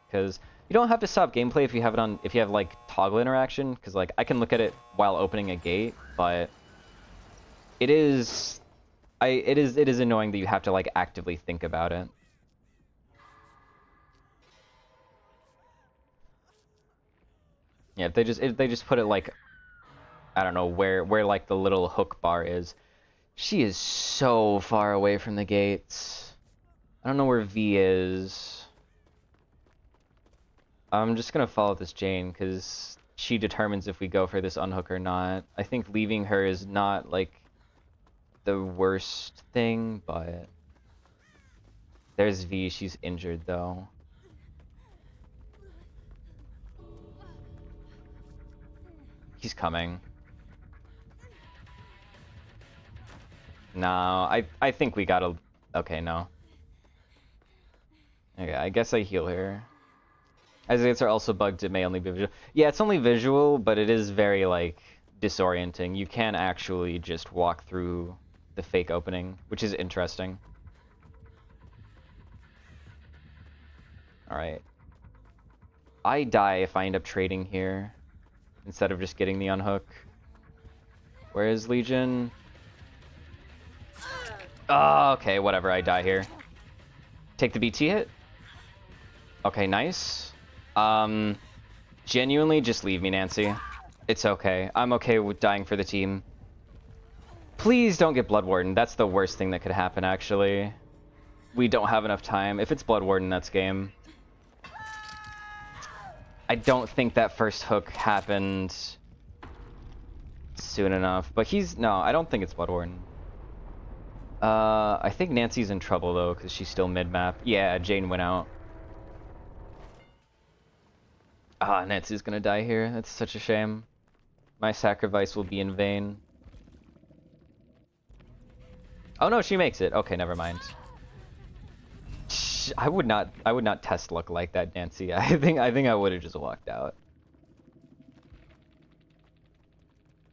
because you don't have to stop gameplay if you have it on, if you have like toggle interaction, because like I can look at it while opening a gate, but it is annoying that you have to like actively think about it. Yeah, if they just put it like, I don't know where like the little hook bar is. She is so far away from the gates. I don't know where V is. I'm just gonna follow this Jane because she determines if we go for this unhook or not. I think leaving her is not like the worst thing, but there's V. She's injured though. He's coming. No, I think we gotta... Okay, no. Okay, I guess I heal her. As gates are also bugged, it may only be visual. Yeah, it's only visual, but it is very, like, disorienting. You can actually just walk through the fake opening, which is interesting. Alright. I die if I end up trading here, instead of just getting the unhook. Where is Legion? Oh, okay, whatever, I die here. Take the BT hit? Okay, nice. Genuinely, just leave me, Nancy. It's okay. I'm okay with dying for the team. Please don't get Blood Warden. That's the worst thing that could happen, actually. We don't have enough time. If it's Blood Warden, that's game. I don't think that first hook happened soon enough. But he's... No, I don't think it's Blood Warden. I think Nancy's in trouble, though, because she's still mid-map. Yeah, Jane went out. Ah, Nancy's gonna die here. That's such a shame. My sacrifice will be in vain. Oh no, she makes it. Okay, never mind. I would not test luck like that, Nancy. I think I would have just walked out.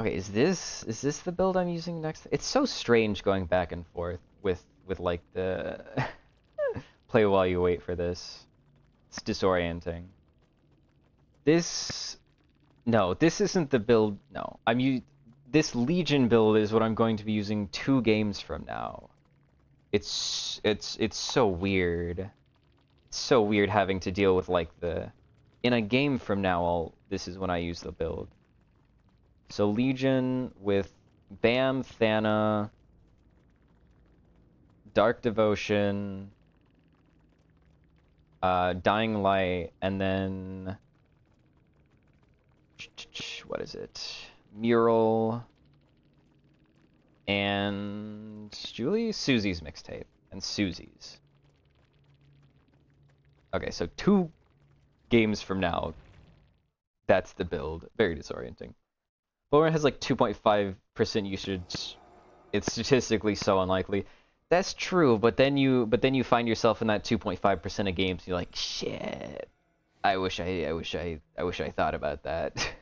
Okay, is this the build I'm using next? It's so strange going back and forth with like the play while you wait for this. It's disorienting. No, this isn't the build. No, this Legion build is what I'm going to be using 2 games from now. It's so weird. It's so weird having to deal with like in a game from now. This is when I use the build. So Legion with Bam, Thana, Dark Devotion, Dying Light, and then what is it? Mural and Susie's mixtape and Susie's. Okay, so 2 games from now, that's the build. Very disorienting. Bloodborne has like 2.5% usage. It's statistically so unlikely. That's true, but then you find yourself in that 2.5% of games. You're like, shit. I wish I thought about that.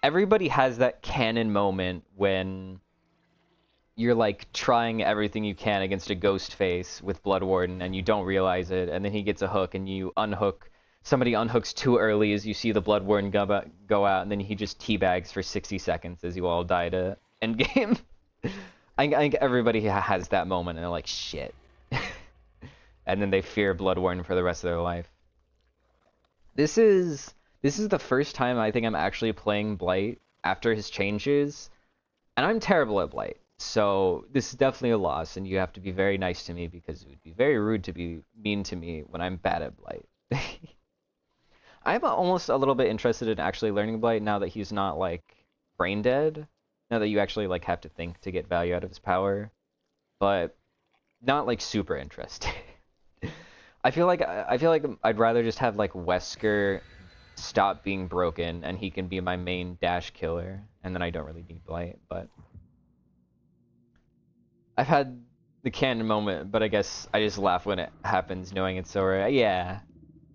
Everybody has that canon moment when you're like trying everything you can against a ghost face with Blood Warden and you don't realize it, and then he gets a hook and you unhook. Somebody unhooks too early as you see the Blood Warden go out, and then he just teabags for 60 seconds as you all die to endgame. I think everybody has that moment and they're like, shit. And then they fear Blood Warden for the rest of their life. This is the first time I think I'm actually playing Blight after his changes, and I'm terrible at Blight. So this is definitely a loss, and you have to be very nice to me because it would be very rude to be mean to me when I'm bad at Blight. I'm almost a little bit interested in actually learning Blight now that he's not like brain dead. Now that you actually like have to think to get value out of his power, but not like super interested. I feel like I'd rather just have like Wesker stop being broken and he can be my main dash killer, and then I don't really need Blight. But I've had the canon moment, but I guess I just laugh when it happens, knowing it's so rare. Yeah.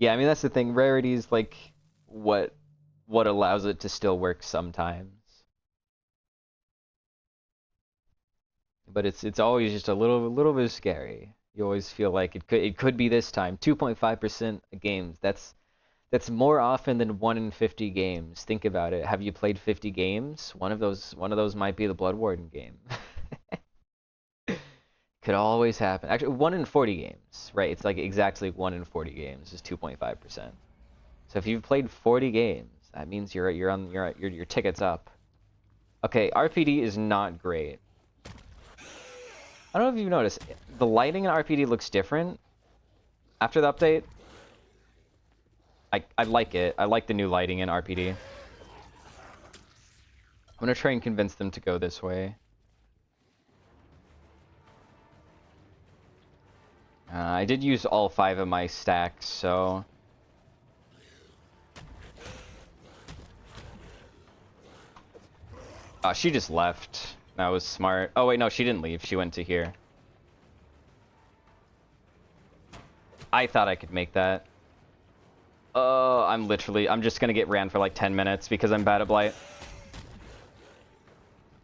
I mean that's the thing. Rarity is like what allows it to still work sometimes. But it's always just a little bit scary. You always feel like it could be this time. 2.5% of games. That's more often than 1 in 50 games. Think about it. Have you played 50 games? One of those might be the Blood Warden game. Could always happen. Actually, 1 in 40 games, right? It's like exactly 1 in 40 games is 2.5%. So if you've played 40 games, that means your ticket's up. Okay, RPD is not great. I don't know if you've noticed, the lighting in RPD looks different after the update. I like it. I like the new lighting in RPD. I'm gonna try and convince them to go this way. I did use all 5 of my stacks, so... she just left. That was smart. Oh wait, no, she didn't leave. She went to here. I thought I could make that. I'm just gonna get ran for like 10 minutes because I'm bad at Blight.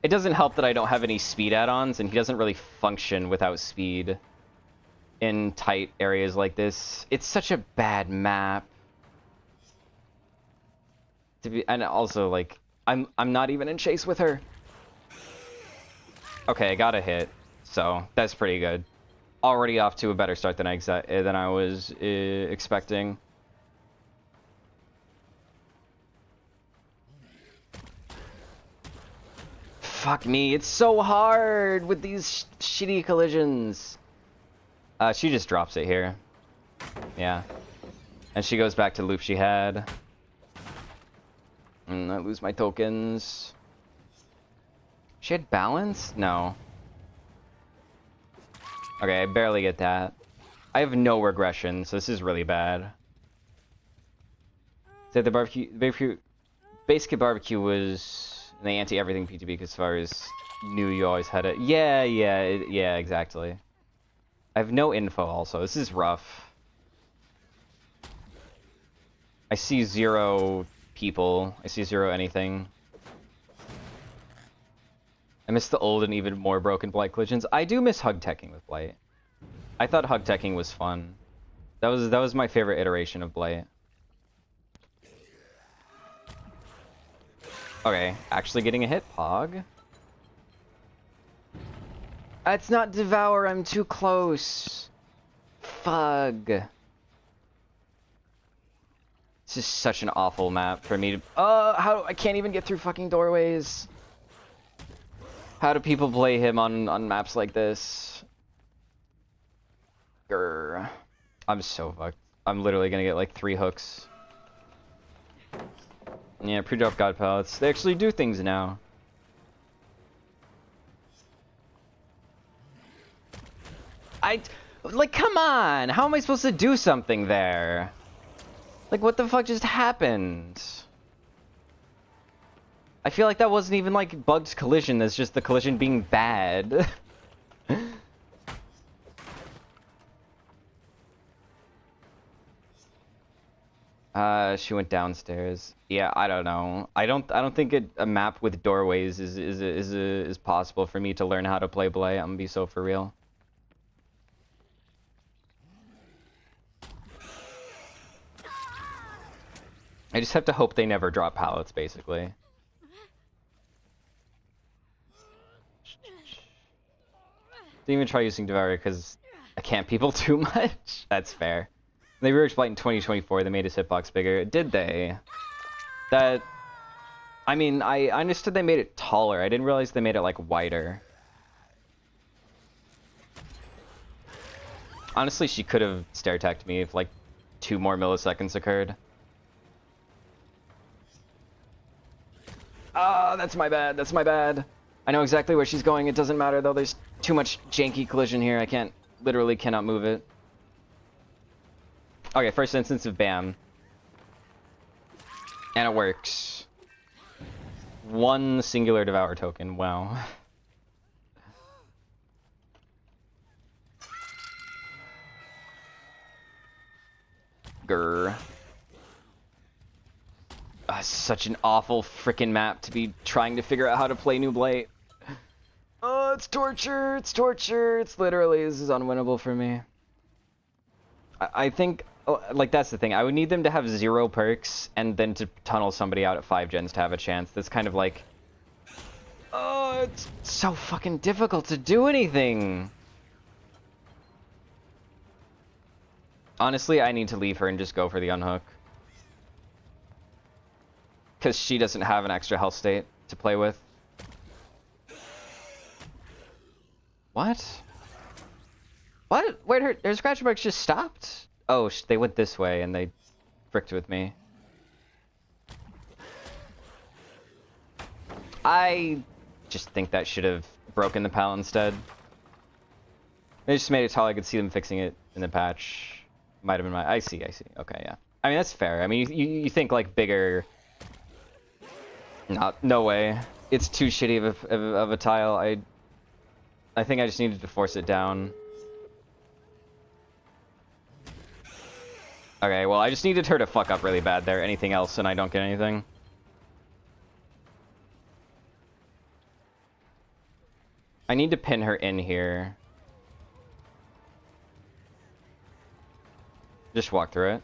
It doesn't help that I don't have any speed add-ons, and he doesn't really function without speed in tight areas like this. It's such a bad map. And also, like, I'm not even in chase with her. Okay, I got a hit, so that's pretty good. Already off to a better start than I was expecting. fuck me, it's so hard with these shitty collisions. She just drops it here. Yeah. And she goes back to the loop she had. And I lose my tokens. She had balance? No. Okay, I barely get that. I have no regression, so this is really bad. So the barbecue basic barbecue was the anti-everything PTB because as far as knew you always had it. Yeah, exactly. I have no info also. This is rough. I see 0 people. I see 0 anything. I miss the old and even more broken Blight collisions. I do miss hug teching with Blight. I thought hug teching was fun. That was my favorite iteration of Blight. Okay, actually getting a hit, Pog. It's not Devour, I'm too close. Fug. This is such an awful map for me to... I can't even get through fucking doorways. How do people play him on maps like this? Grr. I'm so fucked. I'm literally gonna get like 3 hooks. Yeah, pre-drop god pallets. They actually do things now. Like, come on! How am I supposed to do something there? Like, what the fuck just happened? I feel like that wasn't even, like, bugged collision. That's just the collision being bad. She went downstairs. Yeah, I don't know. I don't think a map with doorways is possible for me to learn how to play Blay. I'm gonna be so for real. I just have to hope they never drop pallets, basically. Didn't even try using Devour because I can't people too much. That's fair. They reworked Blight in 2024. They made his hitbox bigger. Did they? That... I mean, I understood they made it taller. I didn't realize they made it, like, wider. Honestly, she could have stair-tacked me if, like, 2 more milliseconds occurred. Ah, that's my bad. That's my bad. I know exactly where she's going. It doesn't matter, though. There's too much janky collision here. I can't... literally cannot move it. Okay, first instance of BAM. And it works. 1 singular Devour token. Wow. Grr. Such an awful frickin' map to be trying to figure out how to play New Blight. Oh, it's torture! It's torture! It's literally... this is unwinnable for me. I think... oh, like, that's the thing. I would need them to have 0 perks, and then to tunnel somebody out at 5 gens to have a chance. That's kind of like... oh, it's so fucking difficult to do anything! Honestly, I need to leave her and just go for the unhook. Because she doesn't have an extra health state to play with. What? What? Wait, her scratch marks just stopped? Oh, they went this way and they fricked with me. I just think that should have broken the pallet instead. They just made it tall. I could see them fixing it in the patch. Might have been my... I see. Okay, yeah. I mean, that's fair. I mean, you think, like, bigger... No way. It's too shitty of a tile. I think I just needed to force it down. Okay, well, I just needed her to fuck up really bad there. Anything else and I don't get anything. I need to pin her in here. Just walk through it.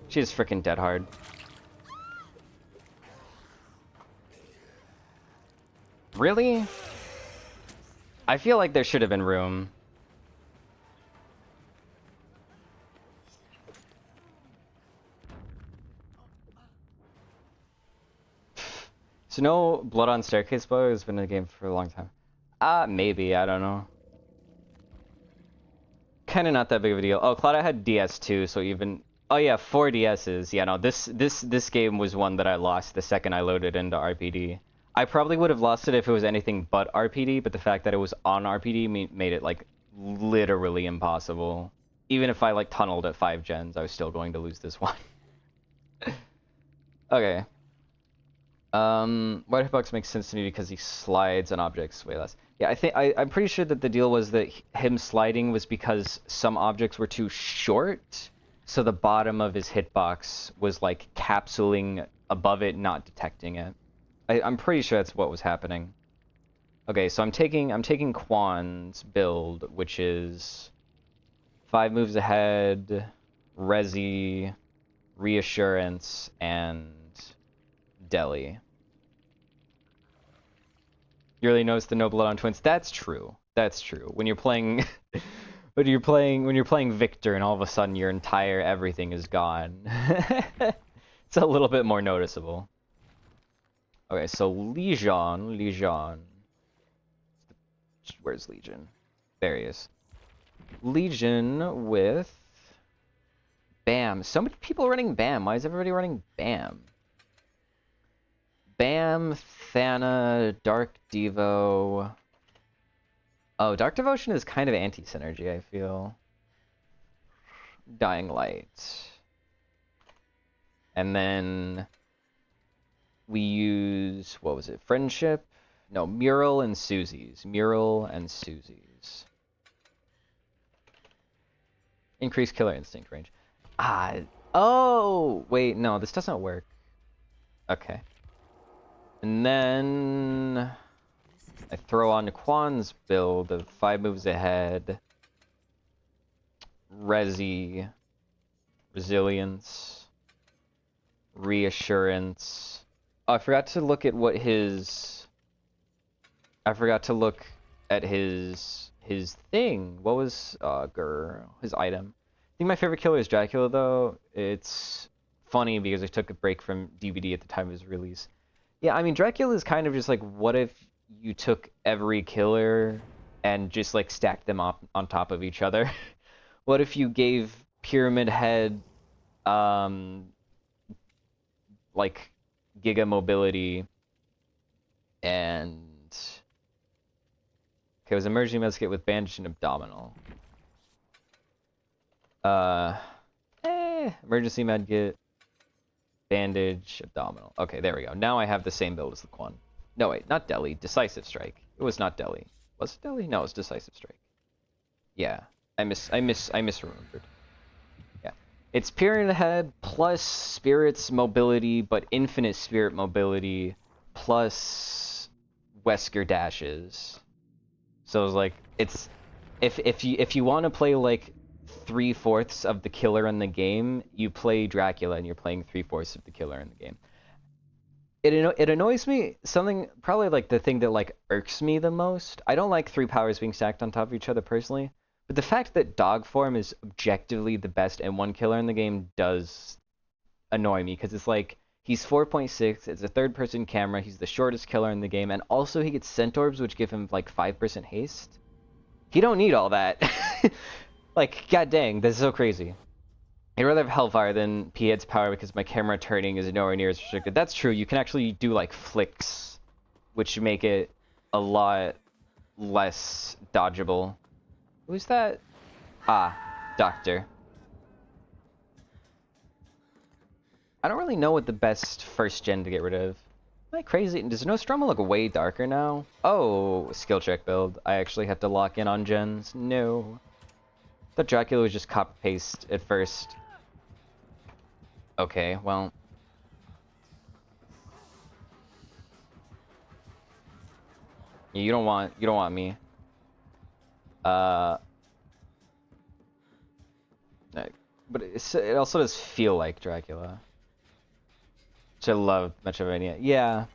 She is freaking dead hard. Really? I feel like there should have been room. So no Blood on Staircase Bow has been in the game for a long time. Maybe, I don't know. Kinda not that big of a deal. Oh, Claudia had DS2, so even... Oh yeah, 4 DSs. Yeah, no, this game was one that I lost the second I loaded into RPD. I probably would have lost it if it was anything but RPD, but the fact that it was on RPD made it, like, literally impossible. Even if I, like, tunneled at 5 gens, I was still going to lose this one. Okay. White hitbox makes sense to me because he slides on objects way less. Yeah, I'm pretty sure that the deal was that him sliding was because some objects were too short, so the bottom of his hitbox was like capsuling above it, not detecting it. I'm pretty sure that's what was happening. Okay, so I'm taking Quan's build, which is 5 moves ahead, Resi, Reassurance, and Deli. You really notice the no blood on twins. That's true. That's true. When you're playing when you're playing Victor and all of a sudden your entire everything is gone. It's a little bit more noticeable. Okay, so Legion. Where's Legion? There he is. Legion with Bam. So many people running Bam. Why is everybody running Bam? Bam, Thana, Dark Devo. Oh, Dark Devotion is kind of anti-synergy, I feel. Dying Light. And then we use, what was it, Friendship? No, Mural and Susie's. Mural and Susie's. Increase Killer Instinct range. Oh, wait, no, this doesn't work. Okay. And then I throw on Quan's build of 5 moves ahead, Resi, Resilience, Reassurance. Oh, I forgot to look at what his... I forgot to look at his thing. What was his item? I think my favorite killer is Dracula, though. It's funny because I took a break from DVD at the time of his release. Yeah, I mean, Dracula is kind of just like, what if you took every killer and just like stacked them up on top of each other? What if you gave Pyramid Head like Giga Mobility and okay, it was Emergency Medkit with Bandage and Abdominal. Emergency Medkit, Bandage, Abdominal. Okay, there we go. Now I have the same build as the Quan. No, wait, not Deli. Decisive Strike. It was not Deli. Was it Deli? No, it was Decisive Strike. Yeah, I misremembered. Yeah, it's Pyramid Head plus Spirit's Mobility, but Infinite Spirit Mobility plus Wesker Dashes. So it's like if you want to play like 3/4 of the killer in the game, you play Dracula and you're playing 3/4 of the killer in the game. It annoys me, something, probably like the thing that like irks me the most. I don't like 3 powers being stacked on top of each other personally, but the fact that dog form is objectively the best M1 killer in the game does annoy me, because it's like, he's 4.6, it's a third-person camera, he's the shortest killer in the game, and also he gets Centaurs, which give him like 5% haste. He don't need all that. Like, god dang, that's so crazy. I'd rather have Hellfire than P-Head's power because my camera turning is nowhere near as restricted. That's true, you can actually do like flicks, which make it a lot less dodgeable. Who's that? Doctor. I don't really know what the best first gen to get rid of. Am I crazy? Does Nostromo look way darker now? Oh, skill check build. I actually have to lock in on gens. No. I thought Dracula was just copy paste at first. Okay, well. You don't want me. But it also does feel like Dracula. Which I love Metroidvania. Yeah.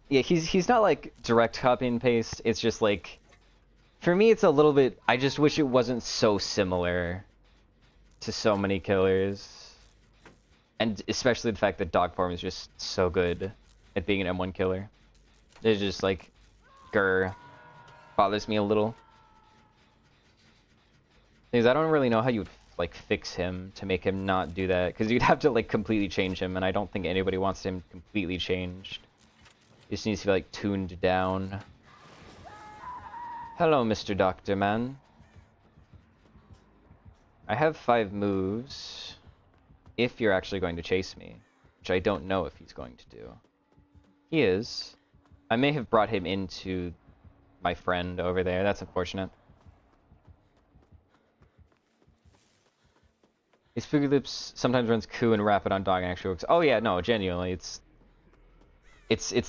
Yeah, he's not like direct copy and paste. It's just like, for me it's a little bit, I just wish it wasn't so similar to so many killers. And especially the fact that dog form is just so good at being an M1 killer. It's just like, grr, bothers me a little. Because I don't really know how you would like fix him to make him not do that, because you'd have to like completely change him, and I don't think anybody wants him completely changed. He just needs to be like tuned down. Hello, Mr. Doctor Man. I have 5 moves if you're actually going to chase me, which I don't know if he's going to do. He is. I may have brought him into my friend over there. That's unfortunate. His Spooky Lips sometimes runs coup and rapid on dog and actually works. Oh yeah, no, genuinely, it's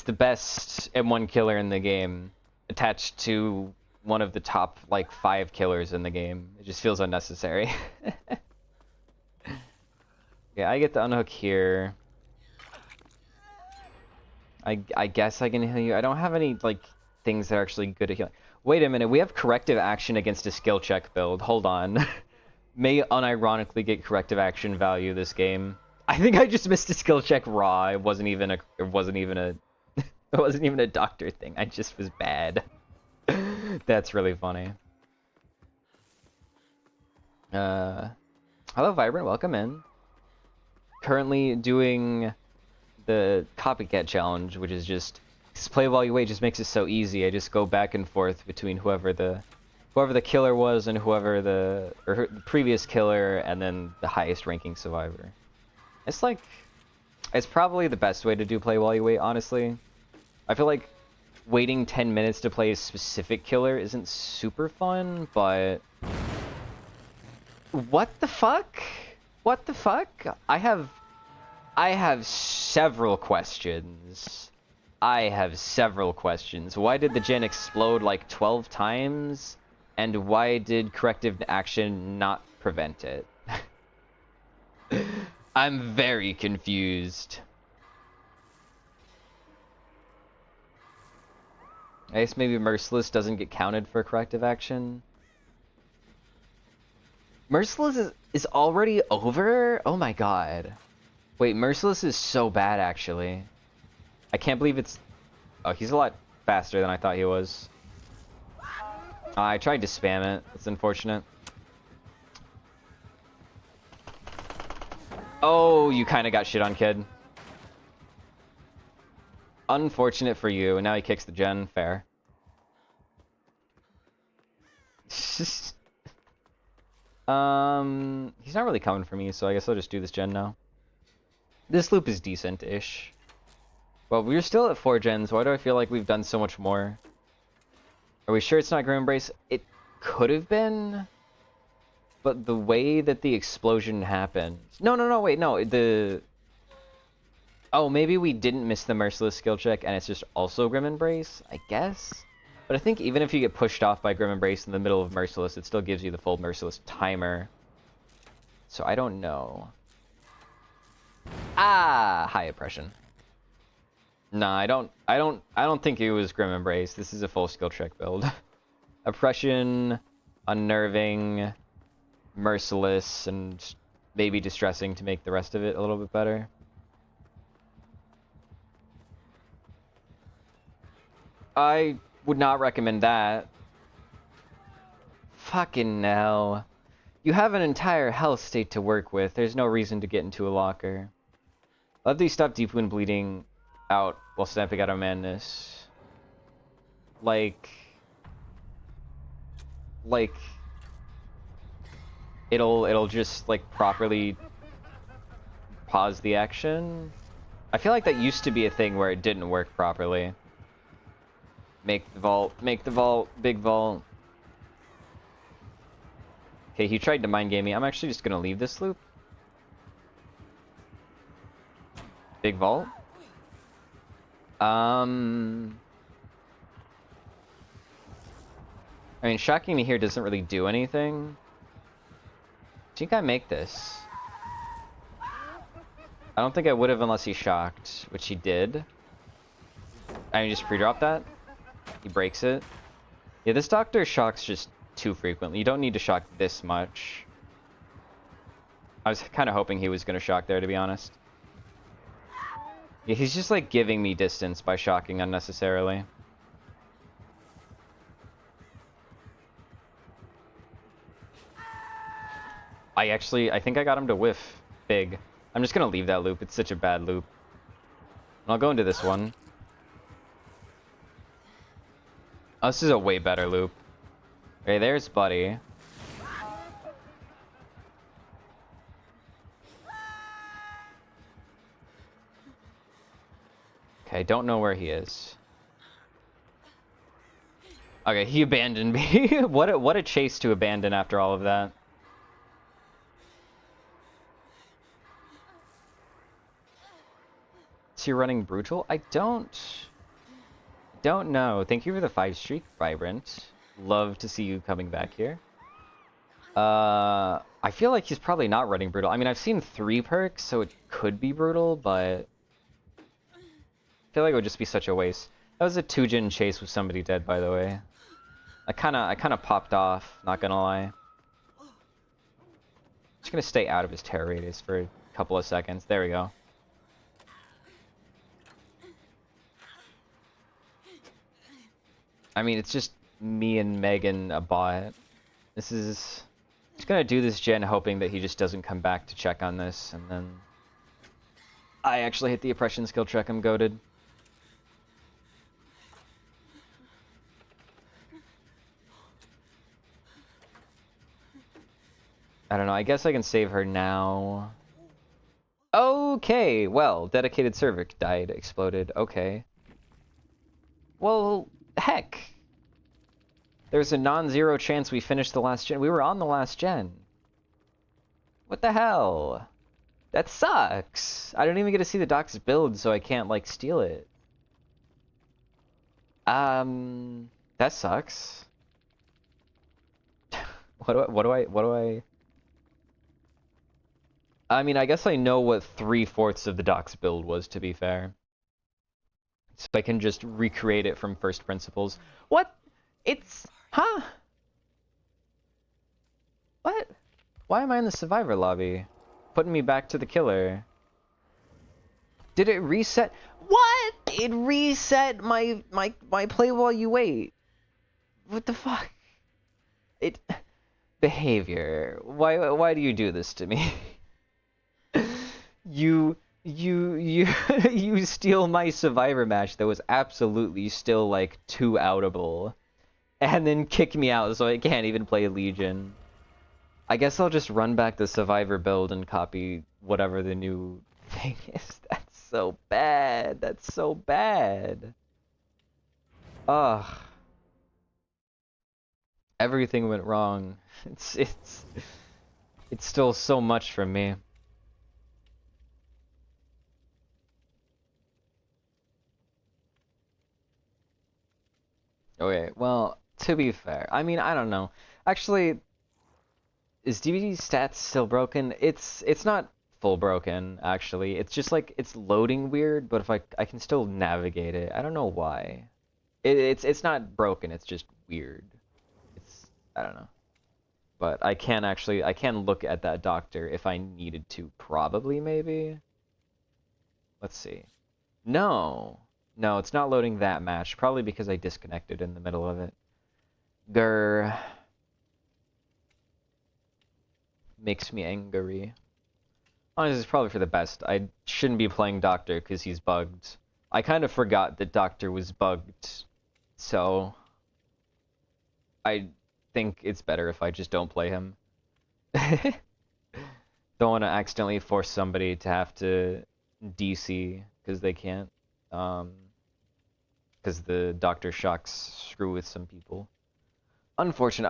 the best M1 killer in the game, attached to one of the top like 5 killers in the game. It just feels unnecessary. Yeah, I get the unhook here. I guess I can heal you. I don't have any like things that are actually good at healing. Wait a minute, we have corrective action against a skill check build. Hold on. May unironically get corrective action value this game. I think I just missed a skill check raw. It wasn't even a it wasn't even a doctor thing. I just was bad. That's really funny. Hello Vibrant, welcome in. Currently doing the Copycat challenge, which is just play while you wait. Just makes it so easy. I just go back and forth between whoever the killer was and whoever the previous killer, and then the highest ranking survivor. It's like, it's probably the best way to do play while you wait, honestly. I feel like waiting 10 minutes to play a specific killer isn't super fun, but what the fuck? What the fuck? I have several questions. Why did the gen explode like 12 times? And why did corrective action not prevent it? I'm very confused. I guess maybe Merciless doesn't get counted for corrective action. Merciless is already over? Oh my god. Wait, Merciless is so bad, actually. I can't believe it's... Oh, he's a lot faster than I thought he was. I tried to spam it. It's unfortunate. Oh, you kind of got shit on, kid. Unfortunate for you, and now he kicks the gen. Fair. He's not really coming for me, so I guess I'll just do this gen now. This loop is decent-ish. Well, we're still at 4 gens. Why do I feel like we've done so much more? Are we sure it's not Grim Embrace? It could have been, but the way that the explosion happened... No, wait, no, Oh, maybe we didn't miss the Merciless skill check, and it's just also Grim Embrace, I guess? But I think even if you get pushed off by Grim Embrace in the middle of Merciless, it still gives you the full Merciless timer. So I don't know. Ah, high oppression. Nah, I don't think it was Grim Embrace. This is a full skill check build. Oppression, unnerving, merciless, and maybe distressing to make the rest of it a little bit better. I would not recommend that. Fucking hell. You have an entire health state to work with. There's no reason to get into a locker. Let these stop deep wound bleeding out while snapping out of madness. Like it'll just like properly pause the action. I feel like that used to be a thing where it didn't work properly. Make the vault, big vault. Okay, he tried to mind game me. I'm actually just gonna leave this loop. Big vault. I mean, shocking me here doesn't really do anything. I think I make this. I don't think I would have unless he shocked, which he did. I mean, just pre-drop that. He breaks it. Yeah, this doctor shocks just too frequently. You don't need to shock this much. I was kind of hoping he was going to shock there, to be honest. Yeah, he's just like giving me distance by shocking unnecessarily. I think I got him to whiff big. I'm just gonna leave that loop. It's such a bad loop. And I'll go into this one. Oh, this is a way better loop. Okay, there's Buddy. Okay, don't know where he is. Okay, he abandoned me. What a chase to abandon after all of that. Is he running brutal? I don't know. Thank you for the 5 streak, Vibrant. Love to see you coming back here. I feel like he's probably not running brutal. I mean, I've seen 3 perks, so it could be brutal, but I feel like it would just be such a waste. That was a 2-gen chase with somebody dead, by the way. I kinda popped off, not gonna lie. Just gonna stay out of his terror radius for a couple of seconds. There we go. I mean, it's just me and Megan, a bot. This is... Just gonna do this gen hoping that he just doesn't come back to check on this, and then... I actually hit the oppression skill check, I'm goated. I don't know, I guess I can save her now. Okay, well, dedicated cervix died, exploded, okay. Well, heck. There's a non-zero chance we finished the last gen. We were on the last gen. What the hell? That sucks. I don't even get to see the doc's build, so I can't, like, steal it. That sucks. What do I... I mean, I guess I know what 3/4 of the doc's build was, to be fair. So I can just recreate it from first principles. What? It's... Huh? What? Why am I in the survivor lobby? Putting me back to the killer. Did it reset? What? It reset my play while you wait. What the fuck? It... Behavior. Why do you do this to me? You you steal my survivor match that was absolutely still like 2 outable, and then kick me out so I can't even play Legion. I guess I'll just run back the survivor build and copy whatever the new thing is. That's so bad. That's so bad. Ugh. Everything went wrong. It's still so much from me. Okay, well, to be fair, I mean, I don't know. Actually, is DVD stats still broken? It's not full broken, actually. It's just like it's loading weird, but if I can still navigate it. I don't know why. It's not broken, it's just weird. I don't know. But I can look at that doctor if I needed to, probably, maybe. Let's see. No. No, it's not loading that match, probably because I disconnected in the middle of it. Grr. Makes me angry. Honestly, it's probably for the best. I shouldn't be playing Doctor because he's bugged. I kind of forgot that Doctor was bugged, so I think it's better if I just don't play him. Don't want to accidentally force somebody to have to DC because they can't. Because the Doctor shocks screw with some people. Unfortunate.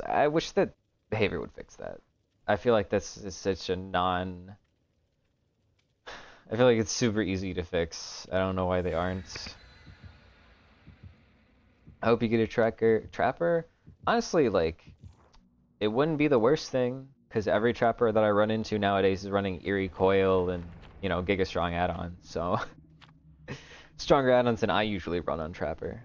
I wish that behavior would fix that. I feel like that's such a non... I feel like it's super easy to fix. I don't know why they aren't. I hope you get a trapper. Honestly, like, it wouldn't be the worst thing, because every trapper that I run into nowadays is running Eerie Coil and, you know, Giga Strong add-ons, so... Stronger add-ons than I usually run on trapper.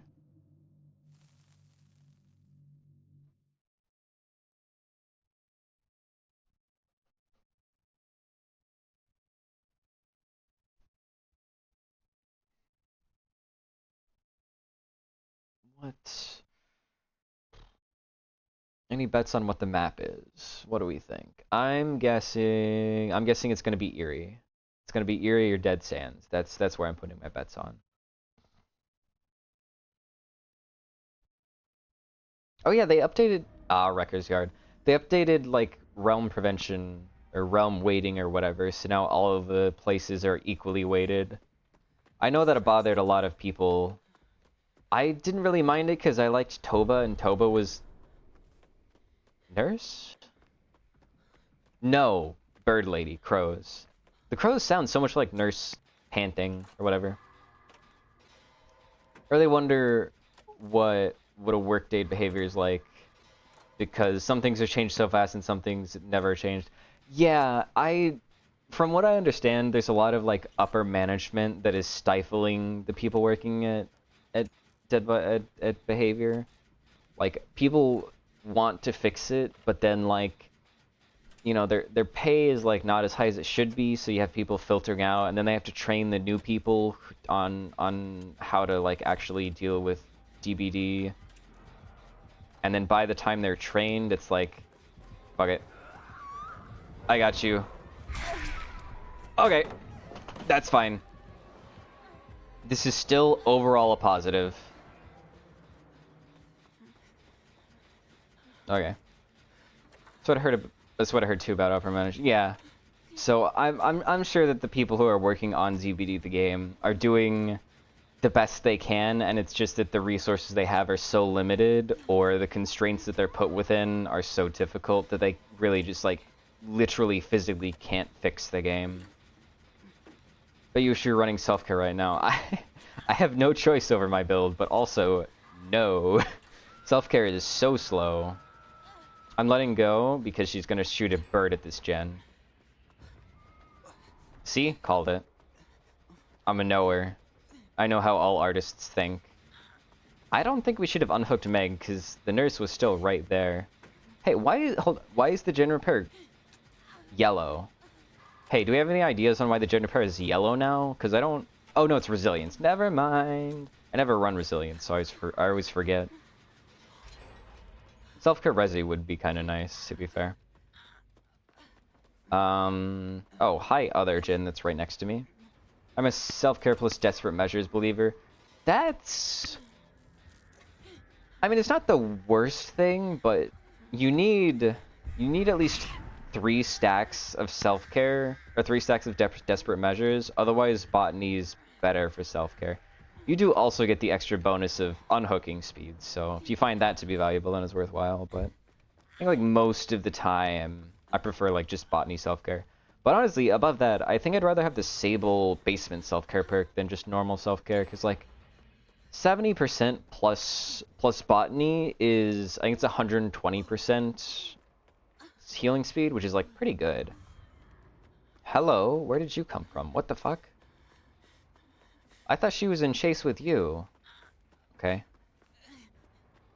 What? Any bets on what the map is? What do we think? I'm guessing it's gonna be Erie. It's gonna be Erie or Dead Sands. That's where I'm putting my bets on. Oh yeah, they updated Wrecker's Yard. They updated like realm prevention or realm weighting or whatever, so now all of the places are equally weighted. I know that it bothered a lot of people. I didn't really mind it because I liked Toba, and Toba was Nurse? No, Bird Lady, crows. The crows sound so much like Nurse panting or whatever. I really wonder what a workday behavior is like, because some things have changed so fast and some things never changed. Yeah, from what I understand, there's a lot of like upper management that is stifling the people working at at behavior. Like people want to fix it, but then like, you know, their pay is like not as high as it should be, so you have people filtering out, and then they have to train the new people on how to like actually deal with DBD. And then by the time they're trained, it's like, fuck it. I got you. Okay, that's fine. This is still overall a positive. Okay. That's what I heard too about upper management. Yeah. So I'm sure that the people who are working on ZBD the game are doing the best they can, and it's just that the resources they have are so limited, or the constraints that they're put within are so difficult that they really just like literally physically can't fix the game. But you wish you're running self-care right now. I have no choice over my build, but also no. Self-care is so slow. I'm letting go because she's gonna shoot a bird at this gen. See? Called it. I'm a knower. I know how all artists think. I don't think we should have unhooked Meg, because the nurse was still right there. Hey, why is the gen repair yellow? Hey, do we have any ideas on why the gen repair is yellow now? Because I don't... Oh, no, it's resilience. Never mind. I never run resilience, so I always forget. Self-care resi would be kind of nice, to be fair. Oh, hi, other gen that's right next to me. I'm a self-care plus desperate measures believer. That's... I mean, it's not the worst thing, but you need at least 3 stacks of self-care, or 3 stacks of desperate measures, otherwise botany's better for self-care. You do also get the extra bonus of unhooking speed, so if you find that to be valuable, then it's worthwhile, but I think like most of the time, I prefer like just botany self-care. But honestly, above that, I think I'd rather have the Sable basement self-care perk than just normal self-care, because like 70% plus botany is, I think it's 120% healing speed, which is like pretty good. Hello, where did you come from? What the fuck? I thought she was in chase with you. Okay.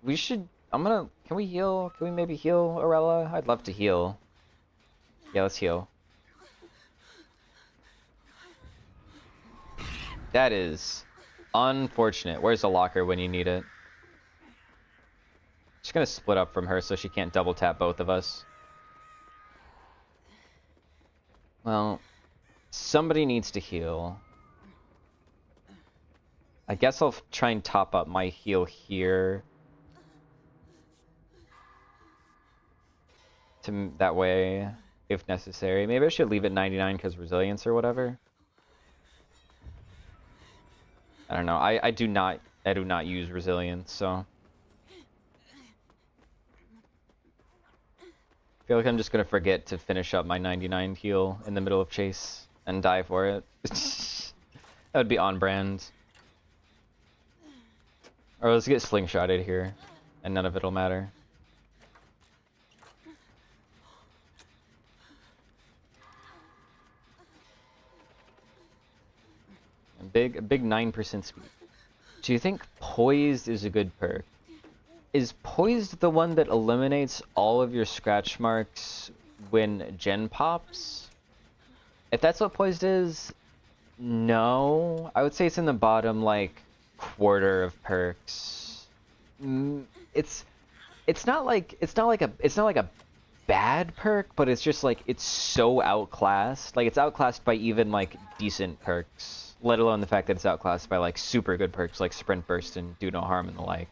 We should, can we heal? Can we maybe heal Arella? I'd love to heal. Yeah, let's heal. That is unfortunate. Where's the locker when you need it? Just gonna split up from her so she can't double tap both of us. Well, somebody needs to heal. I guess I'll try and top up my heal here. That way, if necessary. Maybe I should leave it 99 because resilience or whatever. I don't know. I do not use resilience, so I feel like I'm just gonna forget to finish up my 99 heal in the middle of chase and die for it. That would be on brand. Or let's get slingshotted here, and none of it'll matter. A big 9% speed. Do you think Poised is a good perk? Is Poised the one that eliminates all of your scratch marks when gen pops? If that's what Poised is, no. I would say it's in the bottom, like, quarter of perks. it's it's not like a bad perk, but it's just like it's so outclassed. Like it's outclassed by even like decent perks, let alone the fact that it's outclassed by like super good perks like Sprint Burst and Do No Harm and the like.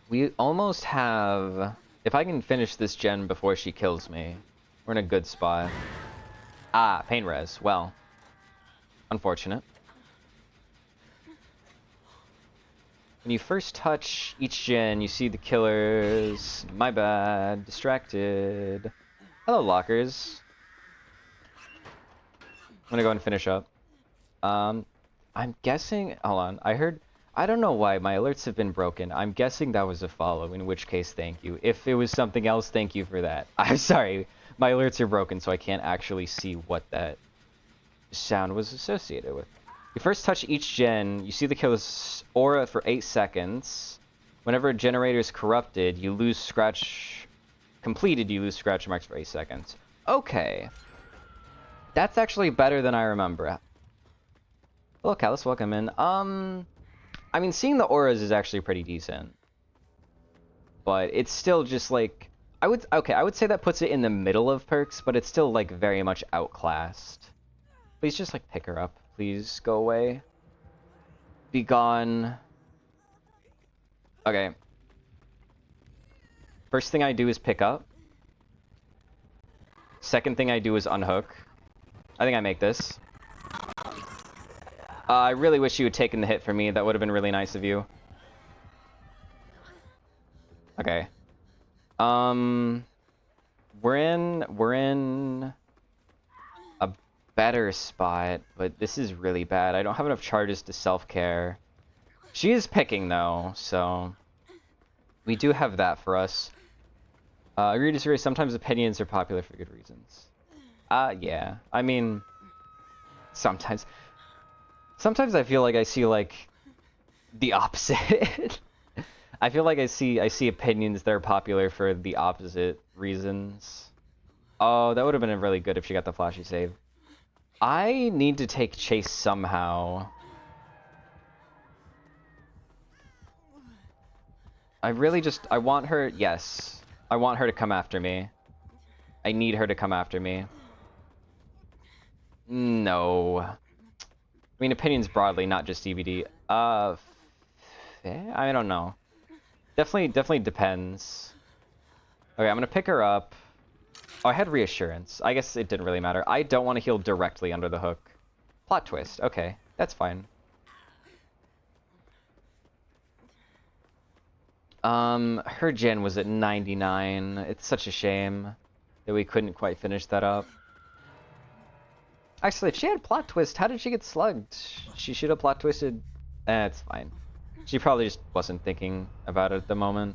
We almost have... If I can finish this gen before she kills me, we're in a good spot. Ah, pain res. Well, unfortunate. When you first touch each gen, you see the killers. My bad. Distracted. Hello, lockers. I'm gonna go and finish up. I'm guessing... Hold on. I don't know why my alerts have been broken. I'm guessing that was a follow, in which case, thank you. If it was something else, thank you for that. I'm sorry. My alerts are broken, so I can't actually see what that sound was associated with. You first touch each gen, you see the killer's aura for 8 seconds. Whenever a generator is corrupted, you lose scratch... Completed, you lose scratch marks for 8 seconds. Okay. That's actually better than I remember. Hello, Callus, welcome in. I mean, seeing the auras is actually pretty decent. But it's still just like... I would say that puts it in the middle of perks, but it's still like very much outclassed. Please just like pick her up. Please go away. Be gone. Okay. First thing I do is pick up. Second thing I do is unhook. I think I make this. I really wish you had taken the hit for me. That would have been really nice of you. Okay. We're in a better spot, but this is really bad. I don't have enough charges to self-care. She is picking though, so we do have that for us. Agree to disagree. Sometimes opinions are popular for good reasons. Yeah. I mean, sometimes I feel like I see like the opposite. I feel like I see opinions that are popular for the opposite reasons. Oh, that would have been really good if she got the flashy save. I need to take chase somehow. I want her, yes. I want her to come after me. I need her to come after me. No. I mean, opinions broadly, not just DVD. I don't know. Definitely depends. Okay, I'm gonna pick her up. Oh, I had reassurance. I guess it didn't really matter. I don't want to heal directly under the hook. Plot twist. Okay, that's fine. Her gen was at 99. It's such a shame that we couldn't quite finish that up. Actually, if she had plot twist, how did she get slugged? She should have plot twisted. It's fine. She probably just wasn't thinking about it at the moment.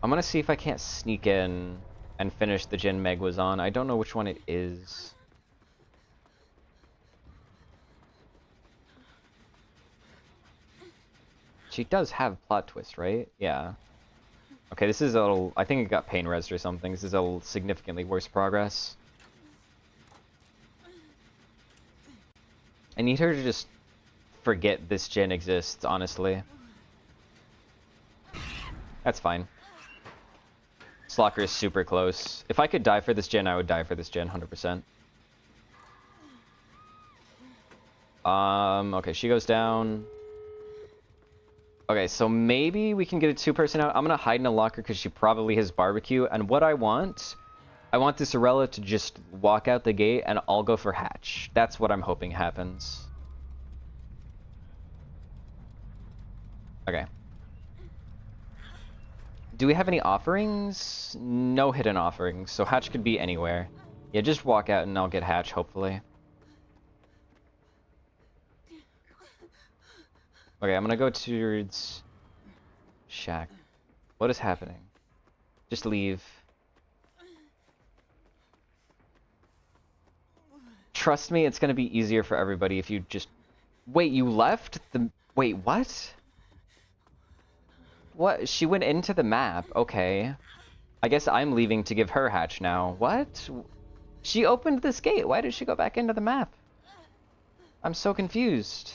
I'm gonna see if I can't sneak in and finish the gen Meg was on. I don't know which one it is. She does have plot twist, right? Yeah. Okay, this is a little... I think it got pain res or something. This is a significantly worse progress. I need her to just forget this gen exists, honestly. That's fine. Slocker is super close. If I could die for this gen, I would die for this gen, 100%. Okay, she goes down. Okay, so maybe we can get a two-person out. I'm gonna hide in a locker because she probably has barbecue. And what I want this Arella to just walk out the gate and I'll go for hatch. That's what I'm hoping happens. Okay. Do we have any offerings? No hidden offerings, so hatch could be anywhere. Yeah, just walk out and I'll get hatch, hopefully. Okay, I'm gonna go towards shack. What is happening? Just leave. Trust me, it's gonna be easier for everybody if you just... Wait, you left? Wait, what? What? She went into the map. Okay. I guess I'm leaving to give her hatch now. What? She opened this gate. Why did she go back into the map? I'm so confused.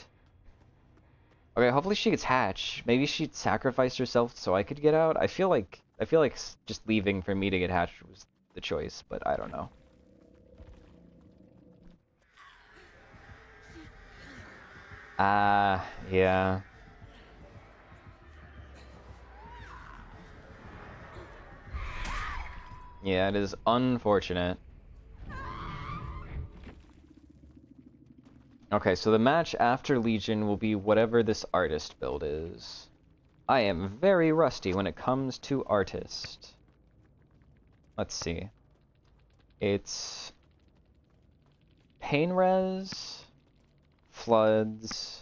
Okay, hopefully she gets hatched. Maybe she sacrificed herself so I could get out. I feel like just leaving for me to get hatched was the choice, but I don't know. Yeah. Yeah, it is unfortunate. Okay, so the match after Legion will be whatever this artist build is. I am very rusty when it comes to artist. Let's see. It's Pain Res, Floods,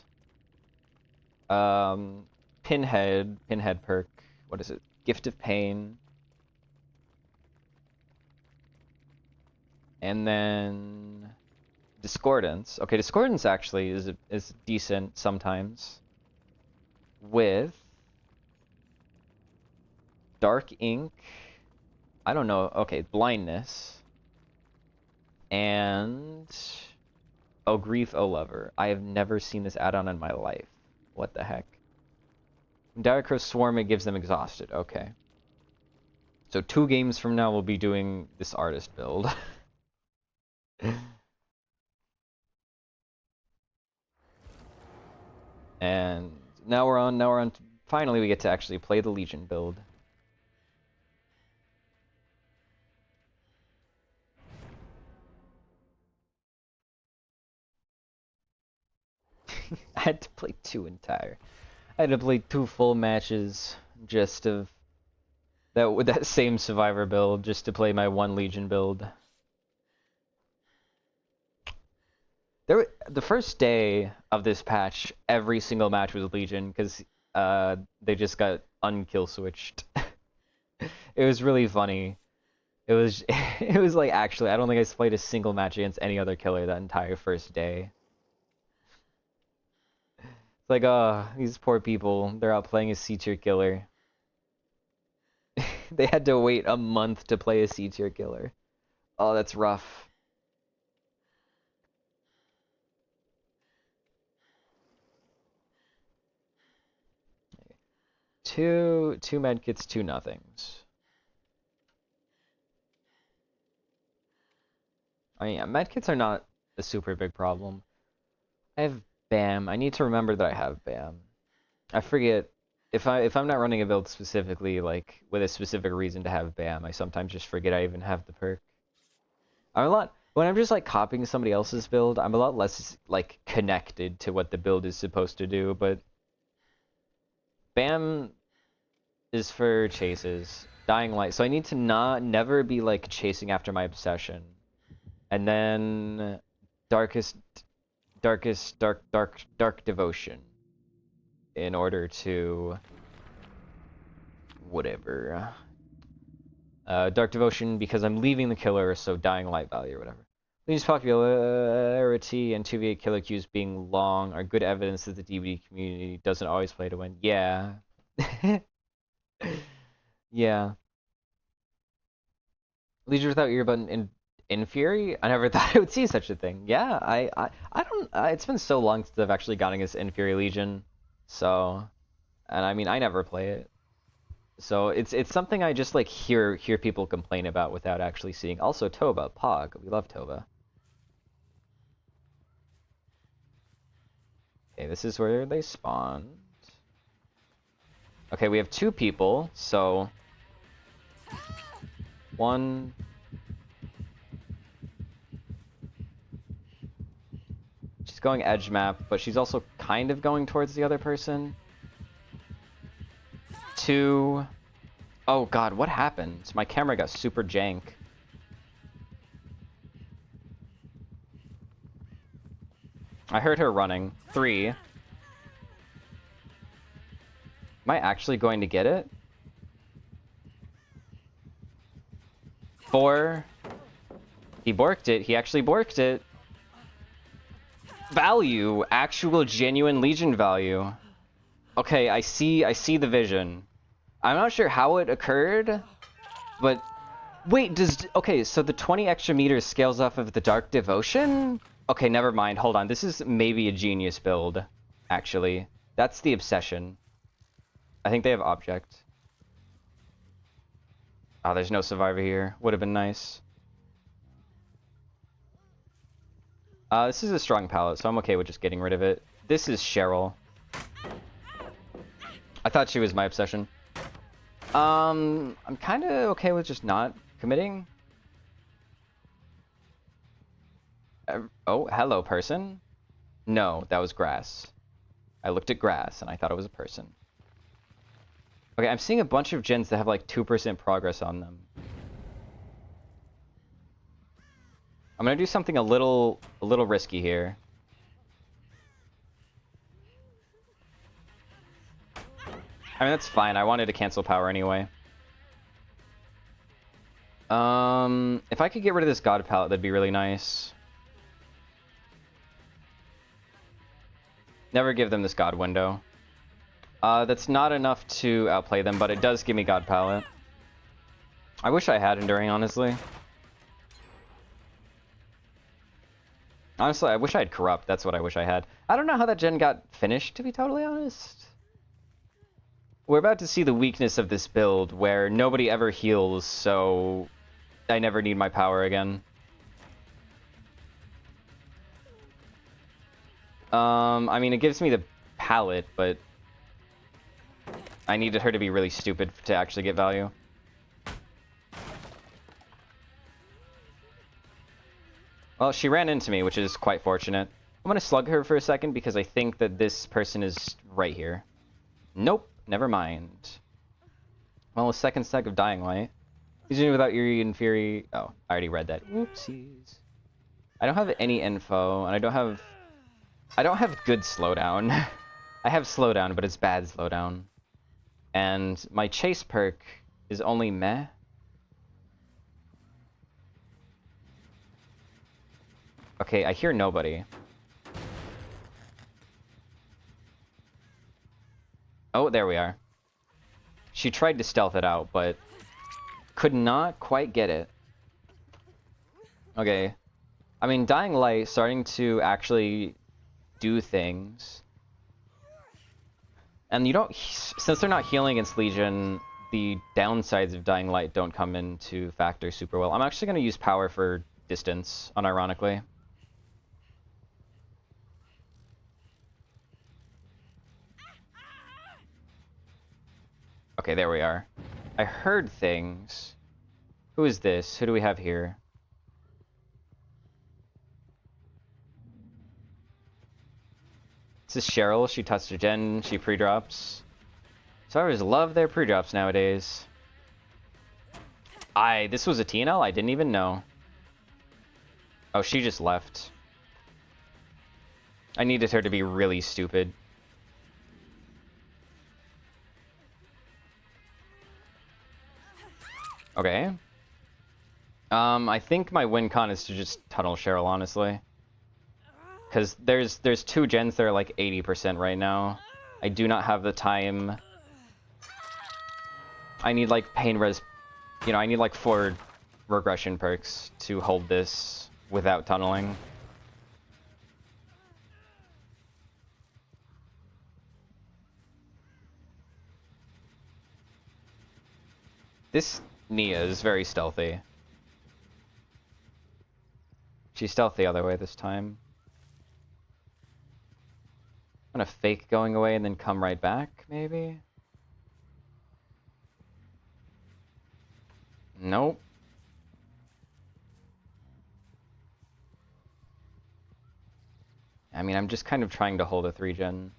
Pinhead perk, what is it? Gift of Pain. And then Discordance. Okay, Discordance actually is decent sometimes. With Dark Ink. I don't know. Okay, Blindness. And Oh Grief, Oh Lover. I have never seen this add-on in my life. What the heck? When Diacrows swarm, it gives them exhausted. Okay. So 2 games from now we'll be doing this artist build. And now we're on finally we get to actually play the Legion build. I had to play 2 entire. I had to play 2 full matches just of that with that same Survivor build just to play my 1 Legion build. The first day of this patch, every single match was Legion because they just got unkill switched. It was really funny. It was it was like actually I don't think I played a single match against any other killer that entire first day. It's like, oh, these poor people, they're out playing a C-tier killer. They had to wait a month to play a C-tier killer. Oh, that's rough. Two medkits, 2 nothings. I mean, yeah, medkits are not a super big problem. I have BAM. I need to remember that I have BAM. I forget if I'm not running a build specifically like with a specific reason to have BAM. I sometimes just forget I even have the perk. When I'm just like copying somebody else's build, I'm a lot less like connected to what the build is supposed to do, but BAM is for chases. Dying Light. So I need to never be like chasing after my obsession. And then Dark Devotion in order to whatever. Dark Devotion because I'm leaving the killer, so Dying Light value or whatever. Legion's popularity and 2v8 killer queues being long are good evidence that the DBD community doesn't always play to win. Yeah. Yeah. Legion without earbud in Fury? I never thought I would see such a thing. Yeah, I don't. It's been so long since I've actually gotten this in Fury Legion, so, and I mean I never play it, so it's something I just like hear people complain about without actually seeing. Also Toba, Pog, we love Toba. Okay, this is where they spawned. Okay, we have 2 people, so 1. She's going edge map, but she's also kind of going towards the other person. 2. Oh god, what happened? My camera got super jank. I heard her running. 3. Am I actually going to get it? 4. He borked it. He actually borked it. Value. Actual genuine Legion value. Okay, I see the vision. I'm not sure how it occurred, but wait, okay, so the 20 extra meters scales off of the Dark Devotion? Okay, never mind. Hold on. This is maybe a genius build, actually. That's the obsession. I think they have object. Oh, there's no survivor here. Would have been nice. This is a strong palette, so I'm okay with just getting rid of it. This is Cheryl. I thought she was my obsession. I'm kind of okay with just not committing. Oh, hello, person. No, that was grass. I looked at grass, and I thought it was a person. Okay, I'm seeing a bunch of gens that have like 2% progress on them. I'm gonna do something a little risky here. I mean, that's fine. I wanted to cancel power anyway. If I could get rid of this god palette, that'd be really nice. Never give them this god window. That's not enough to outplay them, but it does give me god palette. I wish I had enduring, honestly. Honestly, I wish I had corrupt. That's what I wish I had. I don't know how that gen got finished, to be totally honest. We're about to see the weakness of this build, where nobody ever heals, so I never need my power again. I mean, it gives me the palette, but I needed her to be really stupid to actually get value. Well, she ran into me, which is quite fortunate. I'm gonna slug her for a second because I think that this person is right here. Nope, never mind. Well, a second stack of Dying Light. Using without Eerie and Fury. Oh, I already read that. Whoopsies. I don't have any info, and I don't have good slowdown. I have slowdown, but it's bad slowdown. And my chase perk is only meh. Okay, I hear nobody. Oh, there we are. She tried to stealth it out, but could not quite get it. Okay. I mean, Dying Light starting to actually do things. And you don't, since they're not healing against Legion, the downsides of Dying Light don't come into factor super well. I'm actually going to use power for distance, unironically. Okay, there we are. I heard things. Who is this? Who do we have here? This is Cheryl. She touched her gen. She pre-drops. Survivors love their pre-drops nowadays. This was a TNL? I didn't even know. Oh, she just left. I needed her to be really stupid. Okay. I think my win con is to just tunnel Cheryl, honestly. Because there's two gens that are like 80% right now. I do not have the time. I need like pain res, you know, I need like 4 regression perks to hold this without tunneling. This Nia is very stealthy. She's stealthy the other way this time. I'm gonna fake going away and then come right back, maybe? Nope. I mean, I'm just kind of trying to hold a 3-gen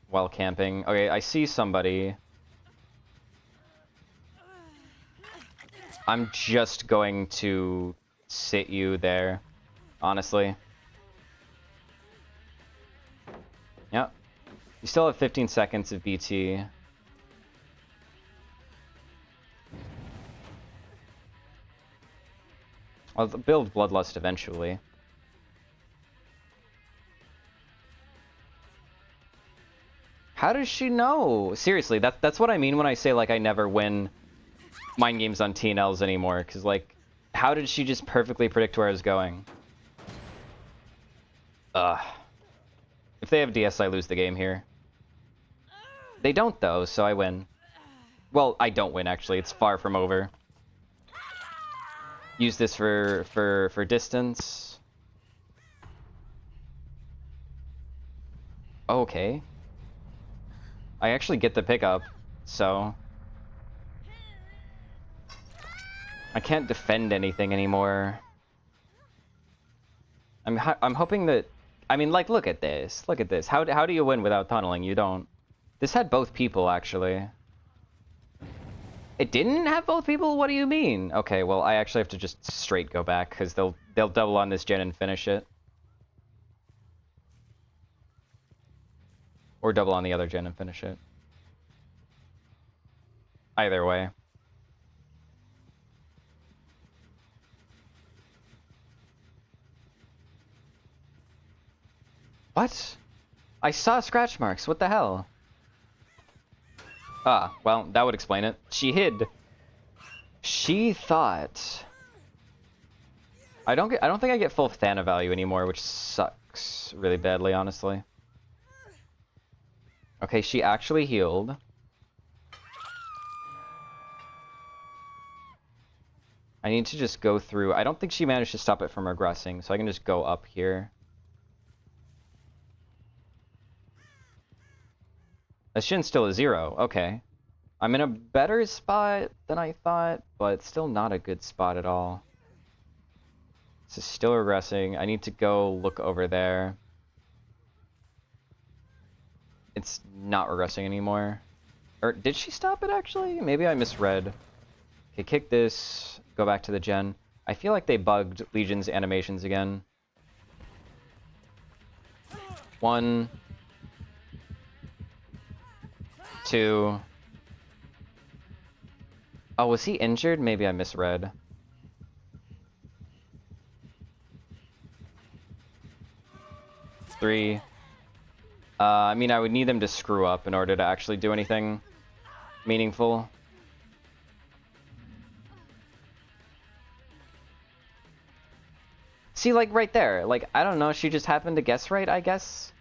while camping. Okay, I see somebody. I'm just going to sit you there, honestly. Yep. You still have 15 seconds of BT. I'll build Bloodlust eventually. How does she know? Seriously, that's what I mean when I say, like, I never win mind games on TNLs anymore. Because, like, how did she just perfectly predict where I was going? If they have DS, I lose the game here. They don't, though, so I win. Well, I don't win, actually. It's far from over. Use this for distance. Okay. I actually get the pickup, so... I can't defend anything anymore. I'm hoping that... I mean, like, look at this. Look at this. How do you win without tunneling? You don't. This had both people, actually. It didn't have both people? What do you mean? Okay, well, I actually have to just straight go back, because they'll double on this gen and finish it. Or double on the other gen and finish it. Either way. What? I saw scratch marks. What the hell? Ah, well, that would explain it. She hid. She thought... I don't think I get full Thana value anymore, which sucks really badly, honestly. Okay, she actually healed. I need to just go through... I don't think she managed to stop it from regressing, so I can just go up here. That shin's still a 0. Okay. I'm in a better spot than I thought, but still not a good spot at all. This is still regressing. I need to go look over there. It's not regressing anymore. Or did she stop it, actually? Maybe I misread. Okay, kick this. Go back to the gen. I feel like they bugged Legion's animations again. 1... 2... Oh, was he injured? Maybe I misread. 3... I mean, I would need them to screw up in order to actually do anything meaningful. See, like, right there. Like, I don't know, she just happened to guess right, I guess?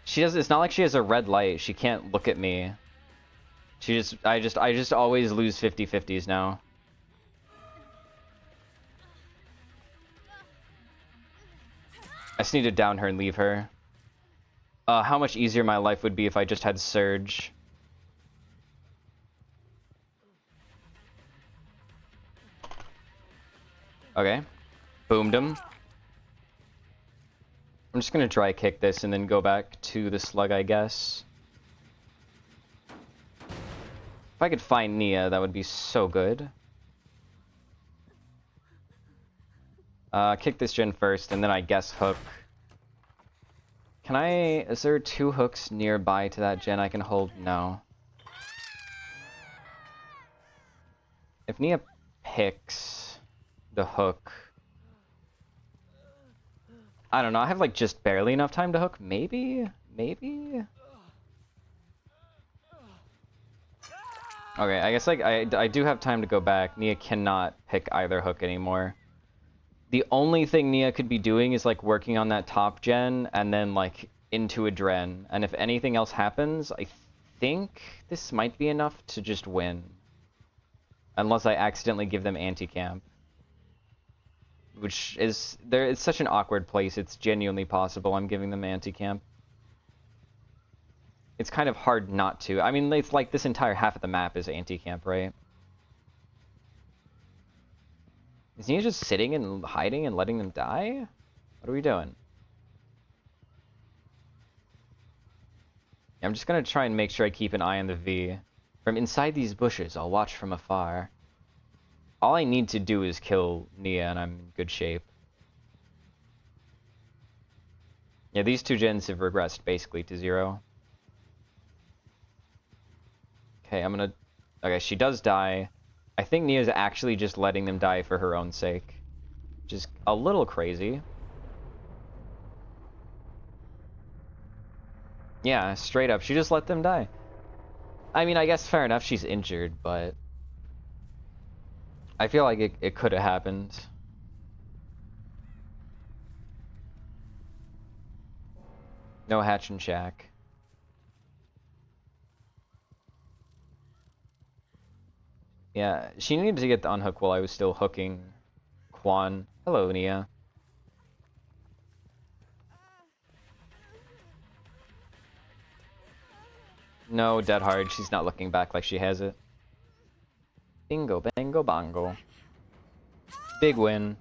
She does. It's not like she has a red light. She can't look at me. She just... I just always lose 50-50s now. I just need to down her and leave her. How much easier my life would be if I just had Surge. Okay. Boomed him. I'm just gonna dry kick this and then go back to the slug, I guess. If I could find Nia, that would be so good. Kick this gen first, and then I guess hook. Can I... Is there 2 hooks nearby to that gen I can hold? No. If Nia picks the hook... I don't know, I have like just barely enough time to hook. Maybe? Maybe? Okay, I guess like I do have time to go back. Nia cannot pick either hook anymore. The only thing Nia could be doing is like working on that top gen and then like into a dren. And if anything else happens, I think this might be enough to just win. Unless I accidentally give them anti-camp. Which is... It's such an awkward place, it's genuinely possible I'm giving them anti-camp. It's kind of hard not to. I mean, it's like this entire half of the map is anti-camp, right? Is Nia just sitting and hiding and letting them die? What are we doing? I'm just gonna try and make sure I keep an eye on the V. From inside these bushes, I'll watch from afar. All I need to do is kill Nia and I'm in good shape. Yeah, these 2 gens have regressed basically to 0. Okay, I'm gonna... Okay, she does die. I think Nia's actually just letting them die for her own sake. Which is a little crazy. Yeah, straight up, she just let them die. I mean, I guess fair enough, she's injured, but... I feel like it could have happened. No hatch and shack. Yeah, she needed to get the unhook while I was still hooking Quan. Hello, Nia. No, dead hard. She's not looking back like she has it. Bingo, bango, bongo. Big win.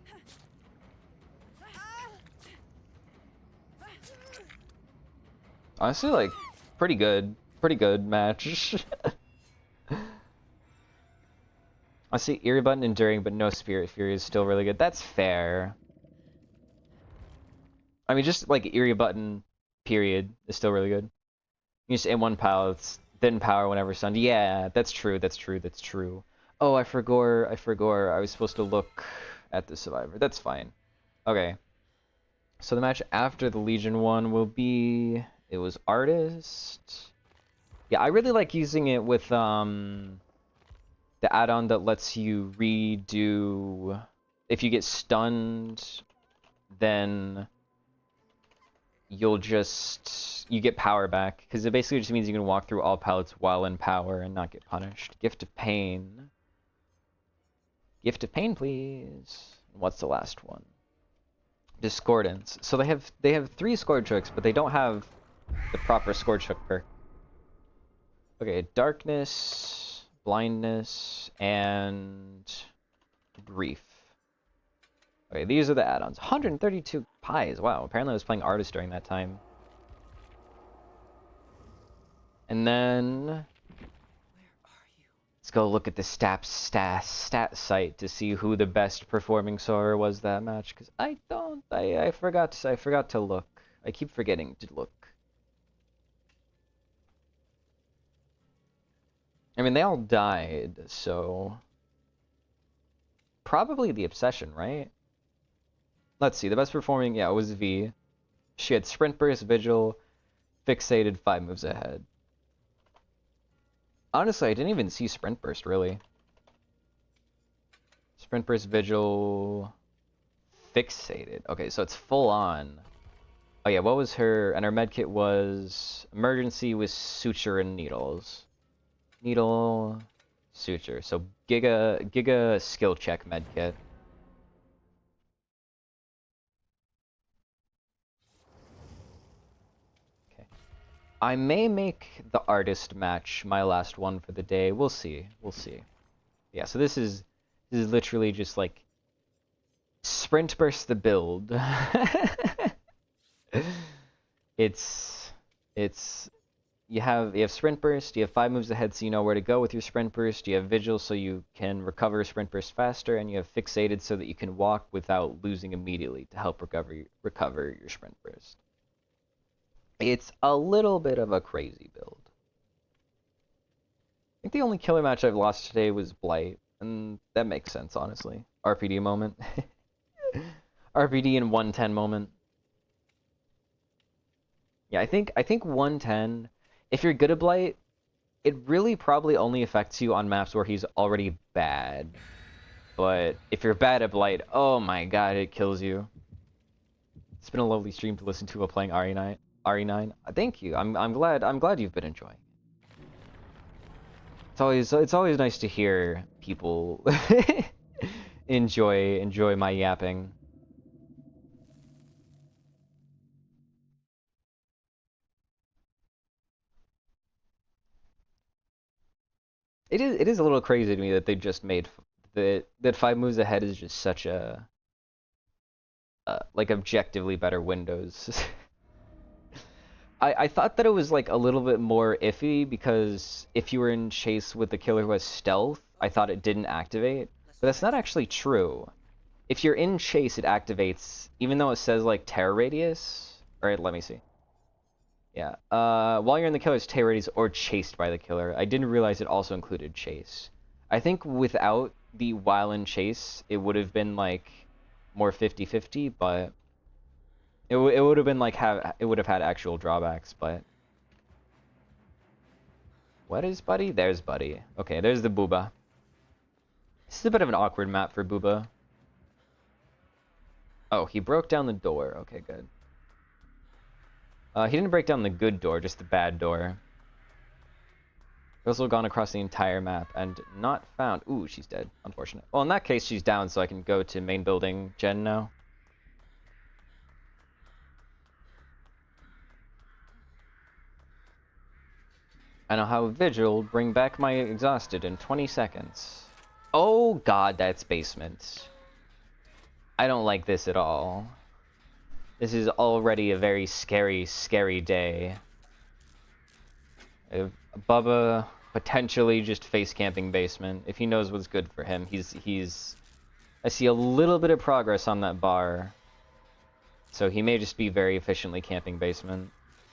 Honestly, like, pretty good. Pretty good match. I see Eerie Button enduring, but no Spirit Fury is still really good. That's fair. I mean, just like Eerie Button, period, is still really good. You just aim one pallets, then power whenever stunned. Yeah, that's true. That's true. That's true. Oh, I forgot. I forgot. I was supposed to look at the Survivor. That's fine. Okay. So the match after the Legion one will be. It was Artist. Yeah, I really like using it with the add-on that lets you redo. If you get stunned, then you get power back, because it basically just means you can walk through all pallets while in power and not get punished. Gift of Pain. Gift of Pain, please. What's the last one? Discordance. So they have 3 Scourge hooks, but they don't have the proper Scourge hook perk. Okay, Darkness, Blindness, and Grief. Okay, these are the add-ons. 132 pies. Wow, apparently I was playing Artist during that time. And then let's go look at the stat site to see who the best performing Sora was that match, because I forgot to look. I keep forgetting to look. I mean, they all died, so probably the Obsession, right? Let's see, the best performing, yeah, it was V. She had Sprint Burst, Vigil, Fixated, 5 moves ahead. Honestly, I didn't even see Sprint Burst, really. Sprint Burst, Vigil, Fixated. Okay, so it's full on. Oh yeah, what was her... And her medkit was... Emergency with Suture and Needles. Needle... Suture. So Giga skill check medkit. Okay. I may make the Artist match my last one for the day. We'll see. We'll see. Yeah, so this is literally just like Sprint Burst the build. it's you have Sprint Burst, you have 5 moves ahead so you know where to go with your Sprint Burst, you have Vigil so you can recover Sprint Burst faster, and you have Fixated so that you can walk without losing immediately to help recover your Sprint Burst. It's a little bit of a crazy build. I think the only killer match I've lost today was Blight, and that makes sense, honestly. RPD moment. RPD and 110 moment. Yeah, I think 110, if you're good at Blight, it really probably only affects you on maps where he's already bad. But if you're bad at Blight, oh my god, it kills you. It's been a lovely stream to listen to while playing RE9. Thank you. I'm glad you've been enjoying. It's always nice to hear people enjoy my yapping. It is a little crazy to me that they just made that 5 moves ahead is just such a like objectively better Windows. I thought that it was like a little bit more iffy because if you were in chase with the killer who has stealth, I thought it didn't activate, but that's not actually true. If you're in chase, it activates even though it says like terror radius. All right, let me see. Yeah. While you're in the killer's terror radius or chased by the killer. I didn't realize it also included chase. I think without the while in chase, it would have been like more 50-50, but it would have been like it would have had actual drawbacks, but what is Buddy? There's Buddy. Okay, there's the Booba. This is a bit of an awkward map for Booba. Oh, he broke down the door. Okay, good. He didn't break down the good door, just the bad door. I've also gone across the entire map and not found... Ooh, she's dead. Unfortunate. Well, in that case, she's down, so I can go to main building gen now. I know how Vigil bring back my exhausted in 20 seconds. Oh god, that's basement. I don't like this at all. This is already a very scary, scary day. Bubba potentially just face camping basement. If he knows what's good for him, he's... I see a little bit of progress on that bar. So he may just be very efficiently camping basement.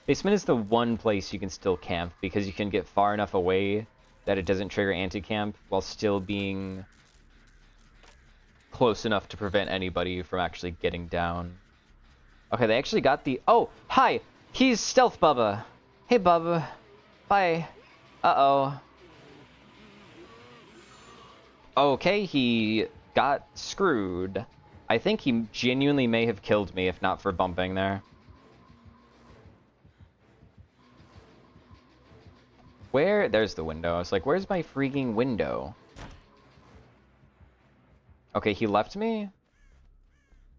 Basement is the one place you can still camp, because you can get far enough away that it doesn't trigger anti-camp, while still being close enough to prevent anybody from actually getting down. Okay, they actually got the... Oh, hi! He's Stealth Bubba! Hey, Bubba. Bye. Uh-oh. Okay, he got screwed. I think he genuinely may have killed me if not for bumping there. Where? There's the window. I was like, where's my freaking window? Okay, he left me?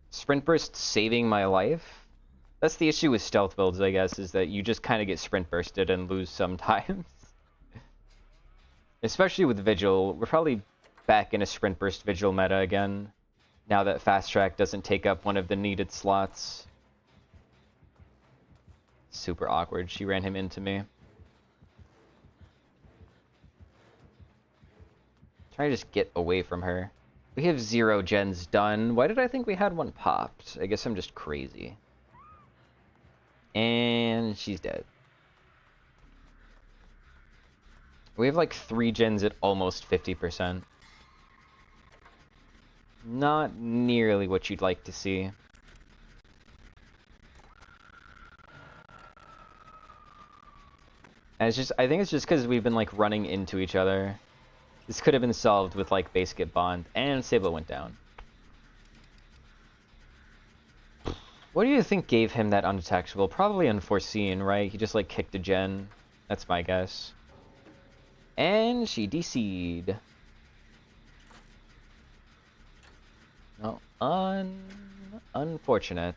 Sprint burst saving my life? That's the issue with stealth builds, I guess, is that you just kind of get sprint bursted and lose sometimes. Especially with Vigil. We're probably back in a sprint burst Vigil meta again, now that fast track doesn't take up one of the needed slots. Super awkward. She ran him into me. Try to just get away from her. We have 0 gens done. Why did I think we had one popped? I guess I'm just crazy. And she's dead. We have like 3 gens at almost 50%. Not nearly what you'd like to see. And it's just, I think it's just because we've been like running into each other. This could have been solved with like base get bond, and Sable went down. What do you think gave him that undetectable? Probably unforeseen, right? He just like kicked a gen. That's my guess. And she DC'd. No, unfortunate.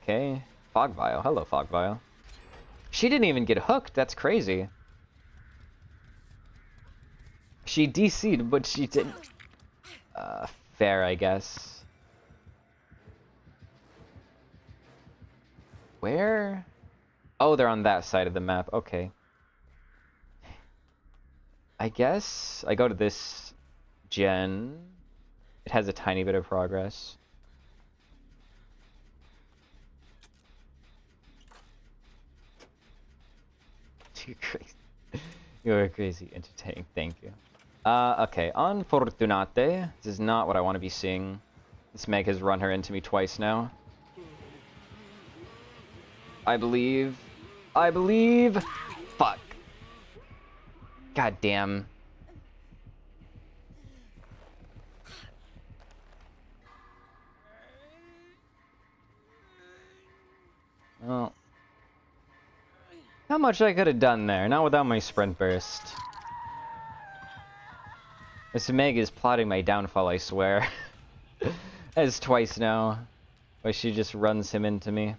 Okay. Fog Vial. Hello, Fog Vial. She didn't even get hooked. That's crazy. She DC'd, but she didn't. Fair, I guess. Where? Oh, they're on that side of the map. Okay. I guess I go to this gen. It has a tiny bit of progress. You're crazy. You're crazy entertaining. Thank you. Okay. Unfortunate. This is not what I want to be seeing. This Meg has run her into me twice now. I believe. Fuck. God damn. Well. Not much I could have done there, not without my sprint burst. This Meg is plotting my downfall, I swear. That's twice now. Where she just runs him into me.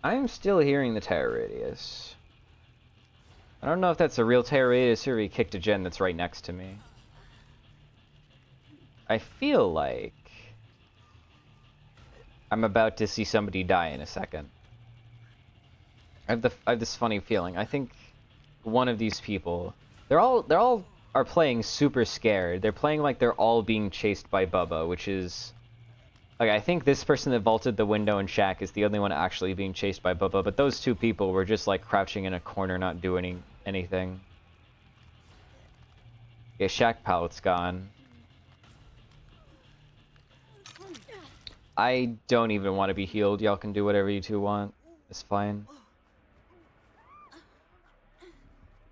I'm still hearing the terror radius. I don't know if that's a real terror radius or he kicked a gen that's right next to me. I feel like I'm about to see somebody die in a second. I have this funny feeling. I think one of these people, they're all are playing super scared. They're playing like they're all being chased by Bubba, which is like, I think this person that vaulted the window in Shack is the only one actually being chased by Bubba, but those 2 people were just like crouching in a corner not doing anything. Okay, Shack pallet's gone. I don't even want to be healed. Y'all can do whatever you 2 want. It's fine.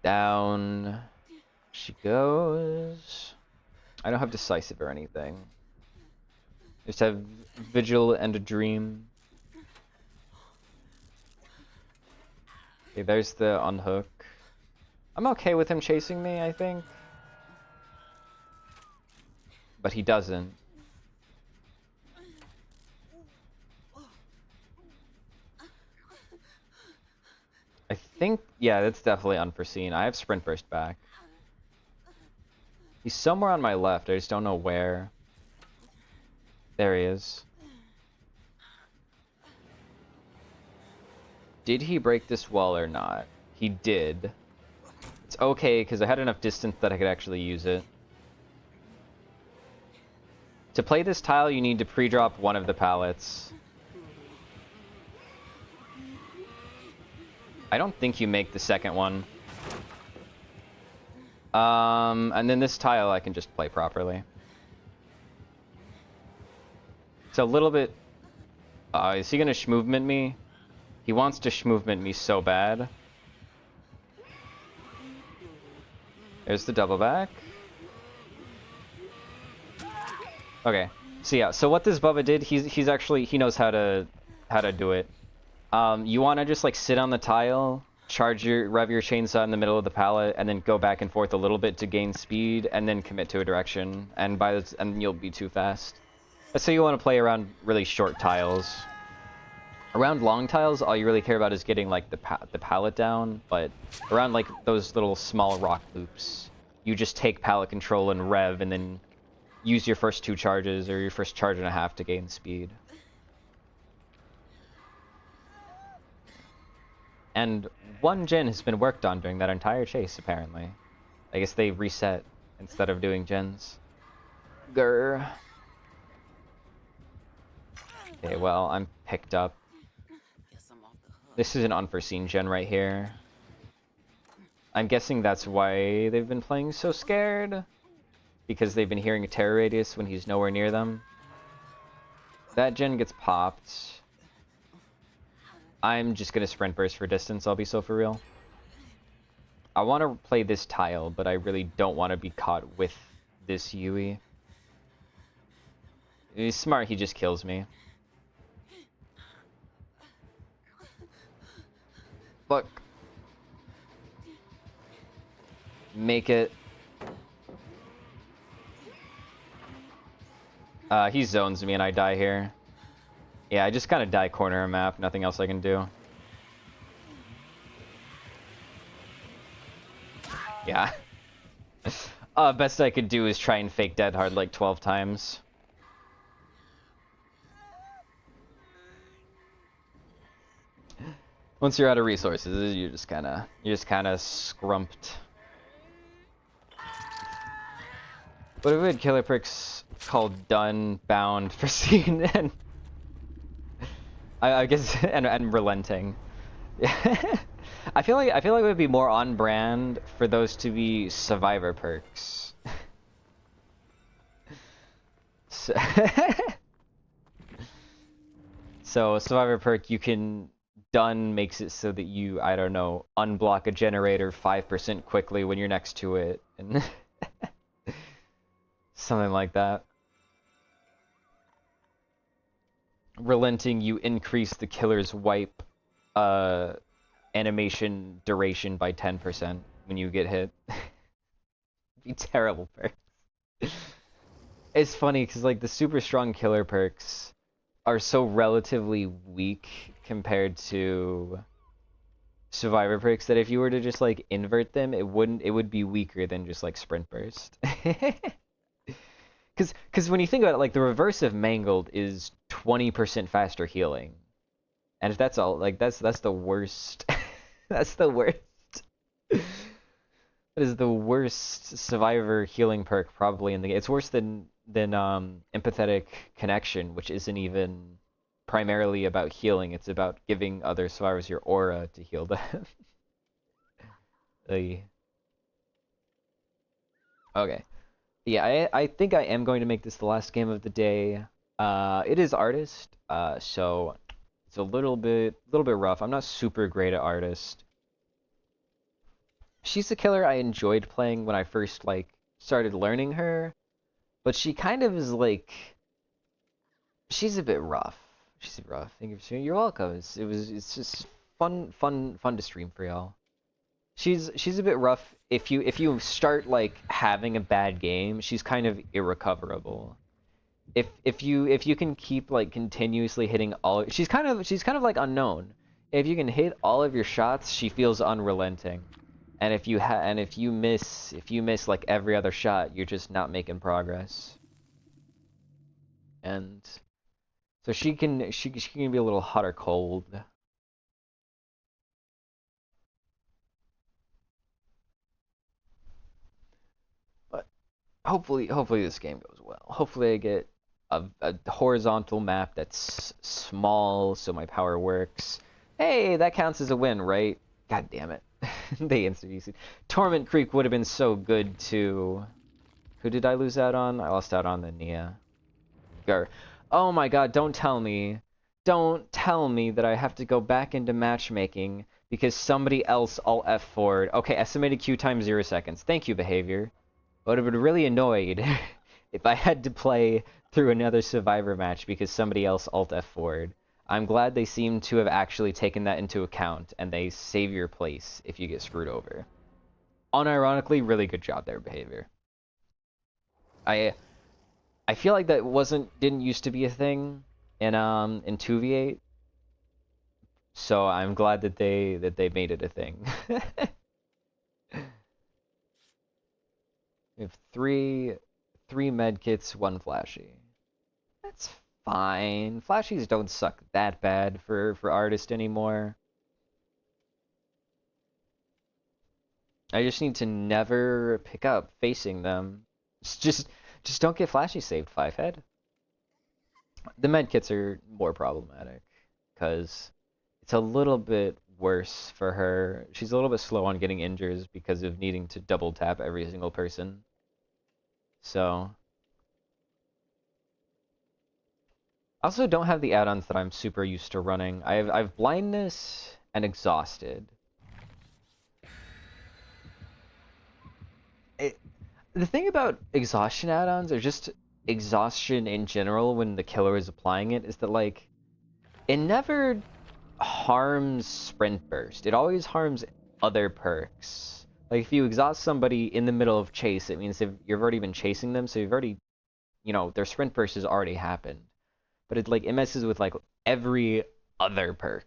Down she goes. I don't have decisive or anything. Just have vigil and a dream. Okay, there's the unhook. I'm okay with him chasing me, I think. But he doesn't. I think, yeah, that's definitely unforeseen. I have sprint burst back. He's somewhere on my left, I just don't know where. There he is. Did he break this wall or not? He did. It's okay, because I had enough distance that I could actually use it. To play this tile, you need to pre-drop one of the pallets. I don't think you make the second one. And then this tile I can just play properly. It's a little bit... is he gonna shmovement me? He wants to shmovement me so bad. There's the double back. Okay. So yeah, so what this Bubba did, he's actually, he knows how to do it. You want to just like sit on the tile, rev your chainsaw in the middle of the pallet, and then go back and forth a little bit to gain speed, and then commit to a direction, and and you'll be too fast. So you want to play around really short tiles. Around long tiles, all you really care about is getting like the pallet down, but around like those little small rock loops, you just take pallet control and rev, and then use your first 2 charges or your first charge and a half to gain speed. And 1 gen has been worked on during that entire chase, apparently. I guess they reset instead of doing gens. Grr. Okay, well, I'm picked up. This is an unforeseen gen right here. I'm guessing that's why they've been playing so scared. Because they've been hearing a terror radius when he's nowhere near them. That gen gets popped. I'm just gonna sprint burst for distance, I'll be so for real. I want to play this tile, but I really don't want to be caught with this Yui. He's smart, he just kills me. Look. Make it. He zones me and I die here. Yeah, I just kind of die corner of map, nothing else I can do. Yeah. Best I could do is try and fake dead hard like 12 times. Once you're out of resources, you're just kind of scrumped. But if we had killer perks called done, bound, foreseen, and I guess and relenting. I feel like it would be more on brand for those to be survivor perks. So survivor perk, you can done makes it so that you, I don't know, unblock a generator 5% quickly when you're next to it, and something like that. Relenting, you increase the killer's wipe animation duration by 10% when you get hit. Be terrible perks. It's funny because like the super strong killer perks are so relatively weak compared to survivor perks that if you were to just like invert them, it would be weaker than just like sprint burst. Because when you think about it, like the reverse of mangled is 20% faster healing, and if that's all, like that's the worst. That's the worst. That is the worst survivor healing perk probably in the game. It's worse than empathetic connection, which isn't even primarily about healing. It's about giving other survivors your aura to heal them. Okay. Yeah, I think I am going to make this the last game of the day. It is artist, so it's a little bit rough. I'm not super great at artist. She's a killer I enjoyed playing when I first like started learning her, but she kind of is like she's a bit rough. She's a bit rough. Thank you for sharing. You're welcome. It's just fun to stream for y'all. She's a bit rough. If you start like having a bad game, she's kind of irrecoverable. If you can keep like continuously hitting all, she's kind of like unknown. If you can hit all of your shots, she feels unrelenting. And if you miss like every other shot, you're just not making progress. And so she can be a little hot or cold. But hopefully this game goes well. Hopefully I get a horizontal map that's small so my power works. Hey, that counts as a win, right? God damn it. They insta-UC'd. Torment Creek would have been so good too. Who did I lose out on? I lost out on the Nia. Oh my god, don't tell me. Don't tell me that I have to go back into matchmaking because somebody else alt F forward. Okay, estimated queue time 0 seconds. Thank you, behavior. I would have been really annoyed if I had to play through another Survivor match because somebody else alt F forward. I'm glad they seem to have actually taken that into account and they save your place if you get screwed over. Unironically, really good job there, behavior. I feel like that didn't used to be a thing in 2v8. So I'm glad that they made it a thing. We have three medkits, 1 flashy. That's fine. Flashies don't suck that bad for artist anymore. I just need to never pick up facing them. Just don't get flashy saved 5 head. The medkits are more problematic because it's a little bit worse for her. She's a little bit slow on getting injures because of needing to double tap every single person. So I also don't have the add-ons that I'm super used to running. I have blindness and exhausted. The thing about exhaustion add-ons, or just exhaustion in general when the killer is applying it, is that like it never harms sprint burst. It always harms other perks. Like if you exhaust somebody in the middle of chase, it means you've already been chasing them, so you've already, their sprint burst has already happened. But it messes with like every other perk.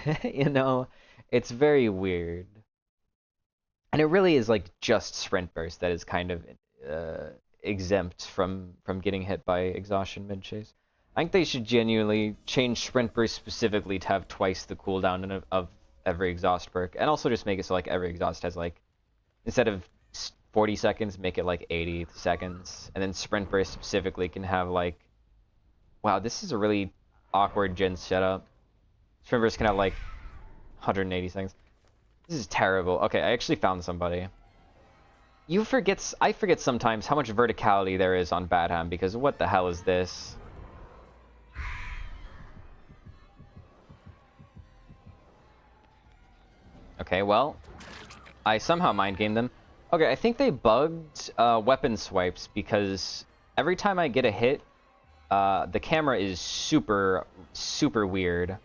It's very weird. And it really is like just sprint burst that is kind of exempt from getting hit by exhaustion mid chase. I think they should genuinely change sprint burst specifically to have twice the cooldown of every exhaust perk, and also just make it so like every exhaust has like, instead of 40 seconds, make it like 80 seconds, and then sprint burst specifically can have like, wow, this is a really awkward gen setup. Sprint burst can have like 180 seconds. This is terrible. Okay, I actually found somebody. I forget sometimes how much verticality there is on Badham, because what the hell is this? Okay, well, I somehow mind gamed them. Okay, I think they bugged weapon swipes because every time I get a hit, the camera is super weird.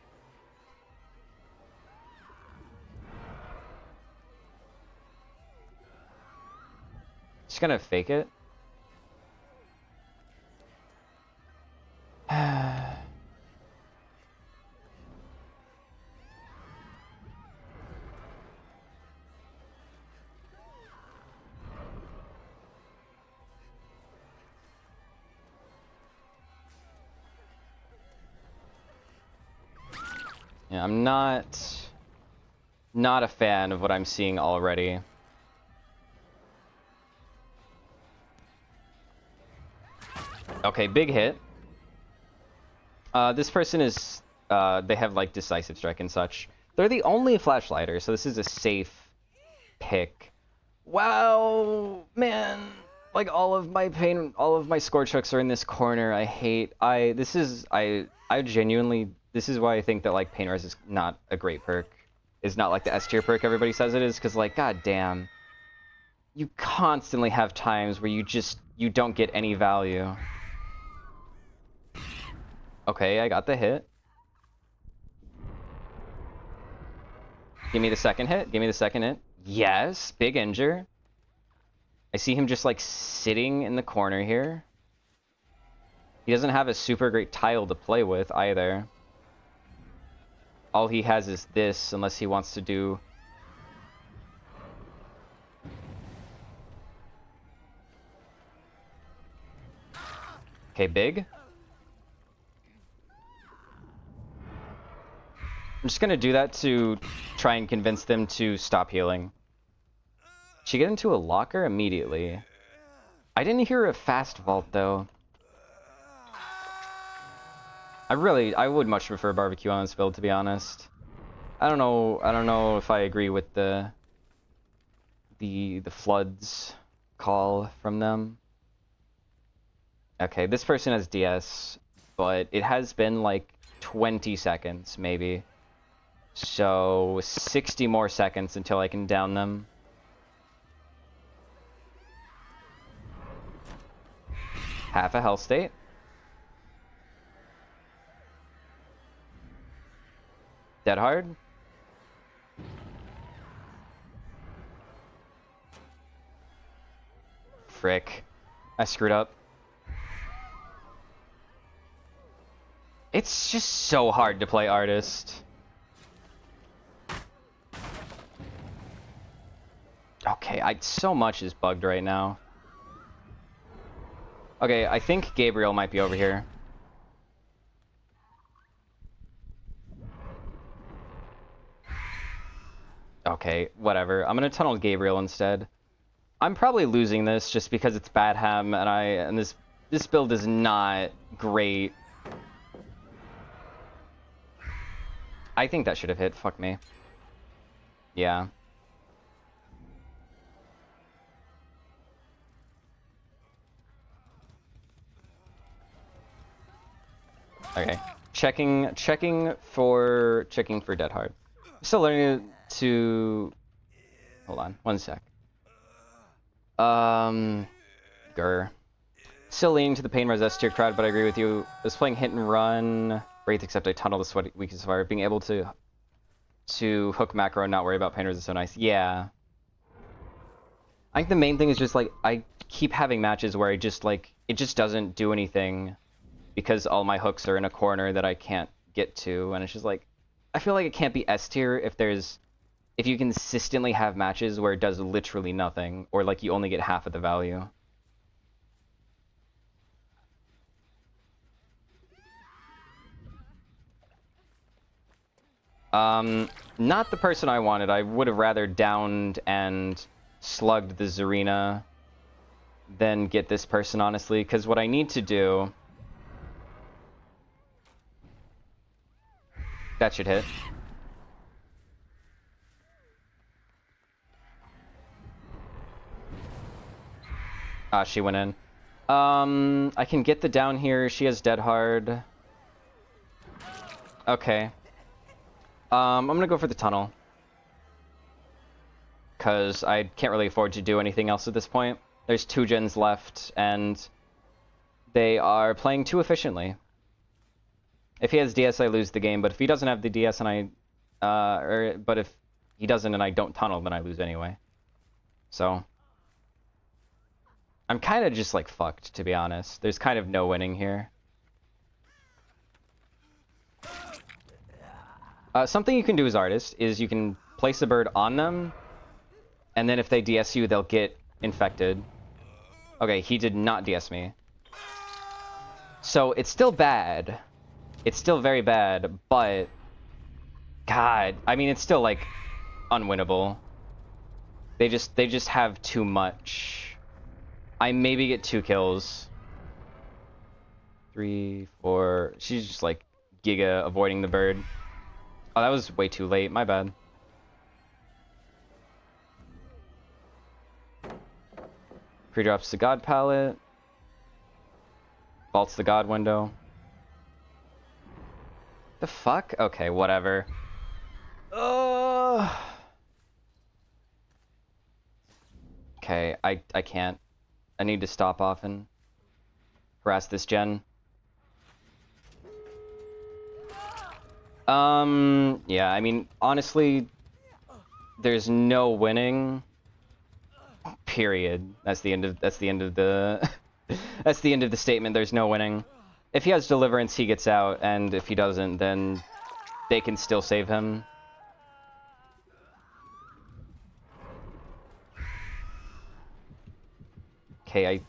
Just gonna fake it. Yeah, I'm not a fan of what I'm seeing already. Okay, big hit. This person is, they have like decisive strike and such. They're the only flashlighter, so this is a safe pick. Wow, man. Like all of my scorch hooks are in this corner. I genuinely, this is why I think that like pain res is not a great perk. is not like the S tier perk everybody says it is, because like, god damn, you constantly have times where you don't get any value. Okay, I got the hit. Give me the second hit. Give me the second hit. Yes, big injure. I see him just like sitting in the corner here. He doesn't have a super great tile to play with either. All he has is this, unless he wants to do... Okay, big. I'm just gonna do that to try and convince them to stop healing. She get into a locker immediately. I didn't hear a fast vault though. I would much prefer barbecue on this build, to be honest. I don't know if I agree with the floods call from them. Okay, this person has DS, but it has been like 20 seconds maybe. So 60 more seconds until I can down them. Half a health state. Dead hard. Frick. I screwed up. It's just so hard to play artist. Okay, so much is bugged right now. Okay, I think Gabriel might be over here. Okay, whatever. I'm gonna tunnel Gabriel instead. I'm probably losing this just because it's bad ham and this build is not great. I think that should have hit. Fuck me. Yeah. Okay. Checking for dead hard. Still learning to hold on, one sec. Grr. Still leaning to the pain res S tier crowd, but I agree with you. I was playing hit and run Wraith, except I tunnel the sweat weakest fire. Being able to hook macro and not worry about pain res is so nice. Yeah. I think the main thing is just like I keep having matches where I just like it just doesn't do anything because all my hooks are in a corner that I can't get to, and it's just like I feel like it can't be S tier if you consistently have matches where it does literally nothing, or like you only get half of the value. Not the person I wanted. I would have rather downed and slugged the Zarina than get this person, honestly, because what I need to do... That should hit. Ah, she went in. I can get the down here. She has dead hard. Okay. I'm gonna go for the tunnel. Because I can't really afford to do anything else at this point. There's 2 gens left, and they are playing too efficiently. If he has DS, I lose the game, but if he doesn't have the DS and but if he doesn't and I don't tunnel, then I lose anyway. So... I'm kind of just, like, fucked, to be honest. There's kind of no winning here. Something you can do as artist is you can place a bird on them, and then if they DS you, they'll get infected. Okay, he did not DS me. So, it's still bad. It's still very bad, but... God, I mean, it's still, like, unwinnable. They just have too much... I maybe get 2 kills. 3, 4... She's just, like, giga avoiding the bird. Oh, that was way too late. My bad. Pre-drops the God palette. Vaults the God window. The fuck? Okay, whatever. Okay, I can't. I need to stop off and harass this gen. Yeah, I mean, honestly, there's no winning. Period. That's the end of the that's the end of the statement. There's no winning. If he has deliverance, he gets out, and if he doesn't, then they can still save him. Okay,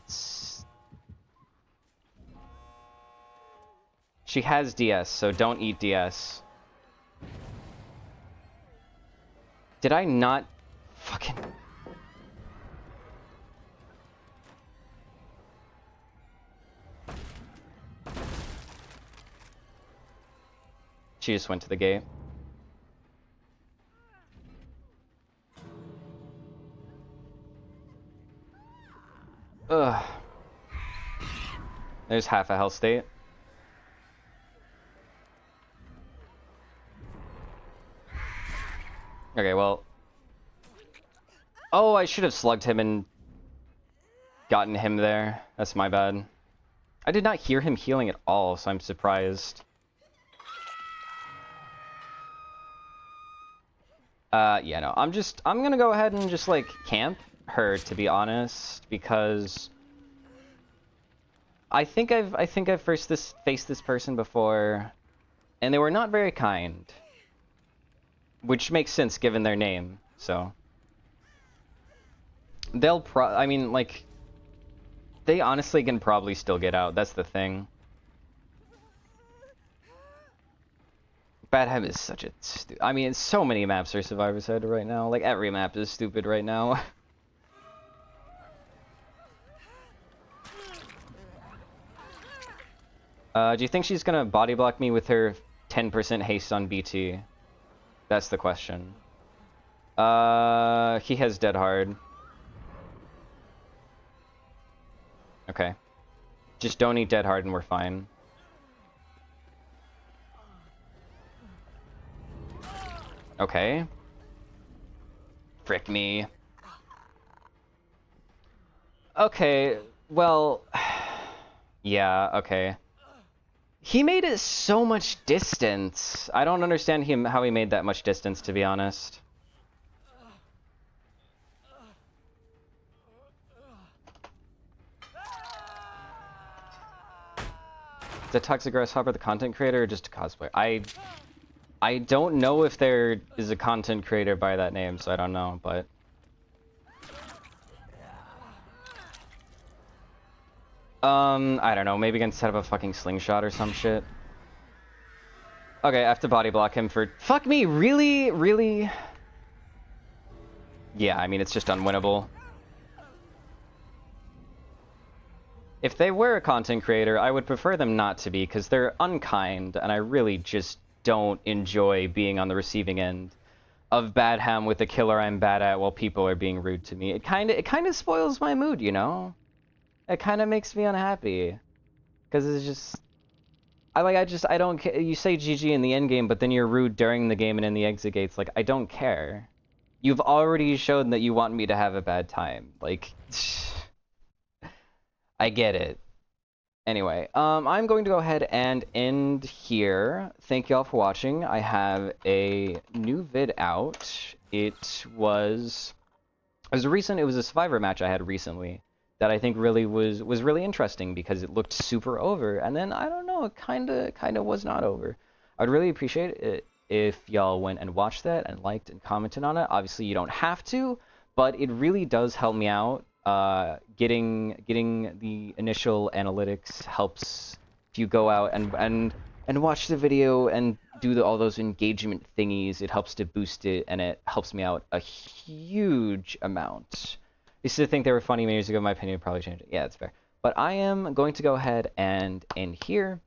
she has DS, so don't eat DS. Did I not fucking... She just went to the gate. Ugh. There's half a health state. Okay, well... Oh, I should have slugged him and gotten him there. That's my bad. I did not hear him healing at all, so I'm surprised. Yeah, no, I'm gonna go ahead and just, like, camp her, to be honest, because I think I've faced this person before, and they were not very kind. Which makes sense given their name, so. I mean, like, they honestly can probably still get out, that's the thing. Bad Habit is such a I mean, so many maps are Survivor's Head right now. Like, every map is stupid right now. Do you think she's gonna body block me with her 10% haste on BT? That's the question. He has Dead Hard. Okay. Just don't eat Dead Hard and we're fine. Okay. Frick me. Okay, well... Yeah, okay. He made it so much distance. I don't understand how he made that much distance, to be honest. Is the Toxic Grasshopper the content creator or just a cosplayer? I don't know if there is a content creator by that name, so I don't know, but... I don't know, maybe I can set up a fucking slingshot or some shit. Okay, I have to body block him for... Fuck me, really? Really? Yeah, I mean, it's just unwinnable. If they were a content creator, I would prefer them not to be, because they're unkind, and I really just don't enjoy being on the receiving end of bad ham with a killer I'm bad at while people are being rude to me. It kind of spoils my mood, you know? It kind of makes me unhappy. Because it's just... I don't care. You say GG in the end game, but then you're rude during the game and in the exit gates. Like, I don't care. You've already shown that you want me to have a bad time. Like... I get it. Anyway, I'm going to go ahead and end here. Thank you all for watching. I have a new vid out. It was a Survivor match I had recently that I think really was really interesting because it looked super over, and then I don't know, it kind of was not over. I'd really appreciate it if y'all went and watched that and liked and commented on it. Obviously, you don't have to, but it really does help me out. Getting the initial analytics helps if you go out and watch the video and do all those engagement thingies. It helps to boost it, and it helps me out a huge amount. I used to think they were funny many years ago. My opinion would probably change it. Yeah, that's fair. But I am going to go ahead and end here.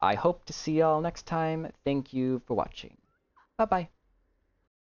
I hope to see y'all next time. Thank you for watching. Bye-bye.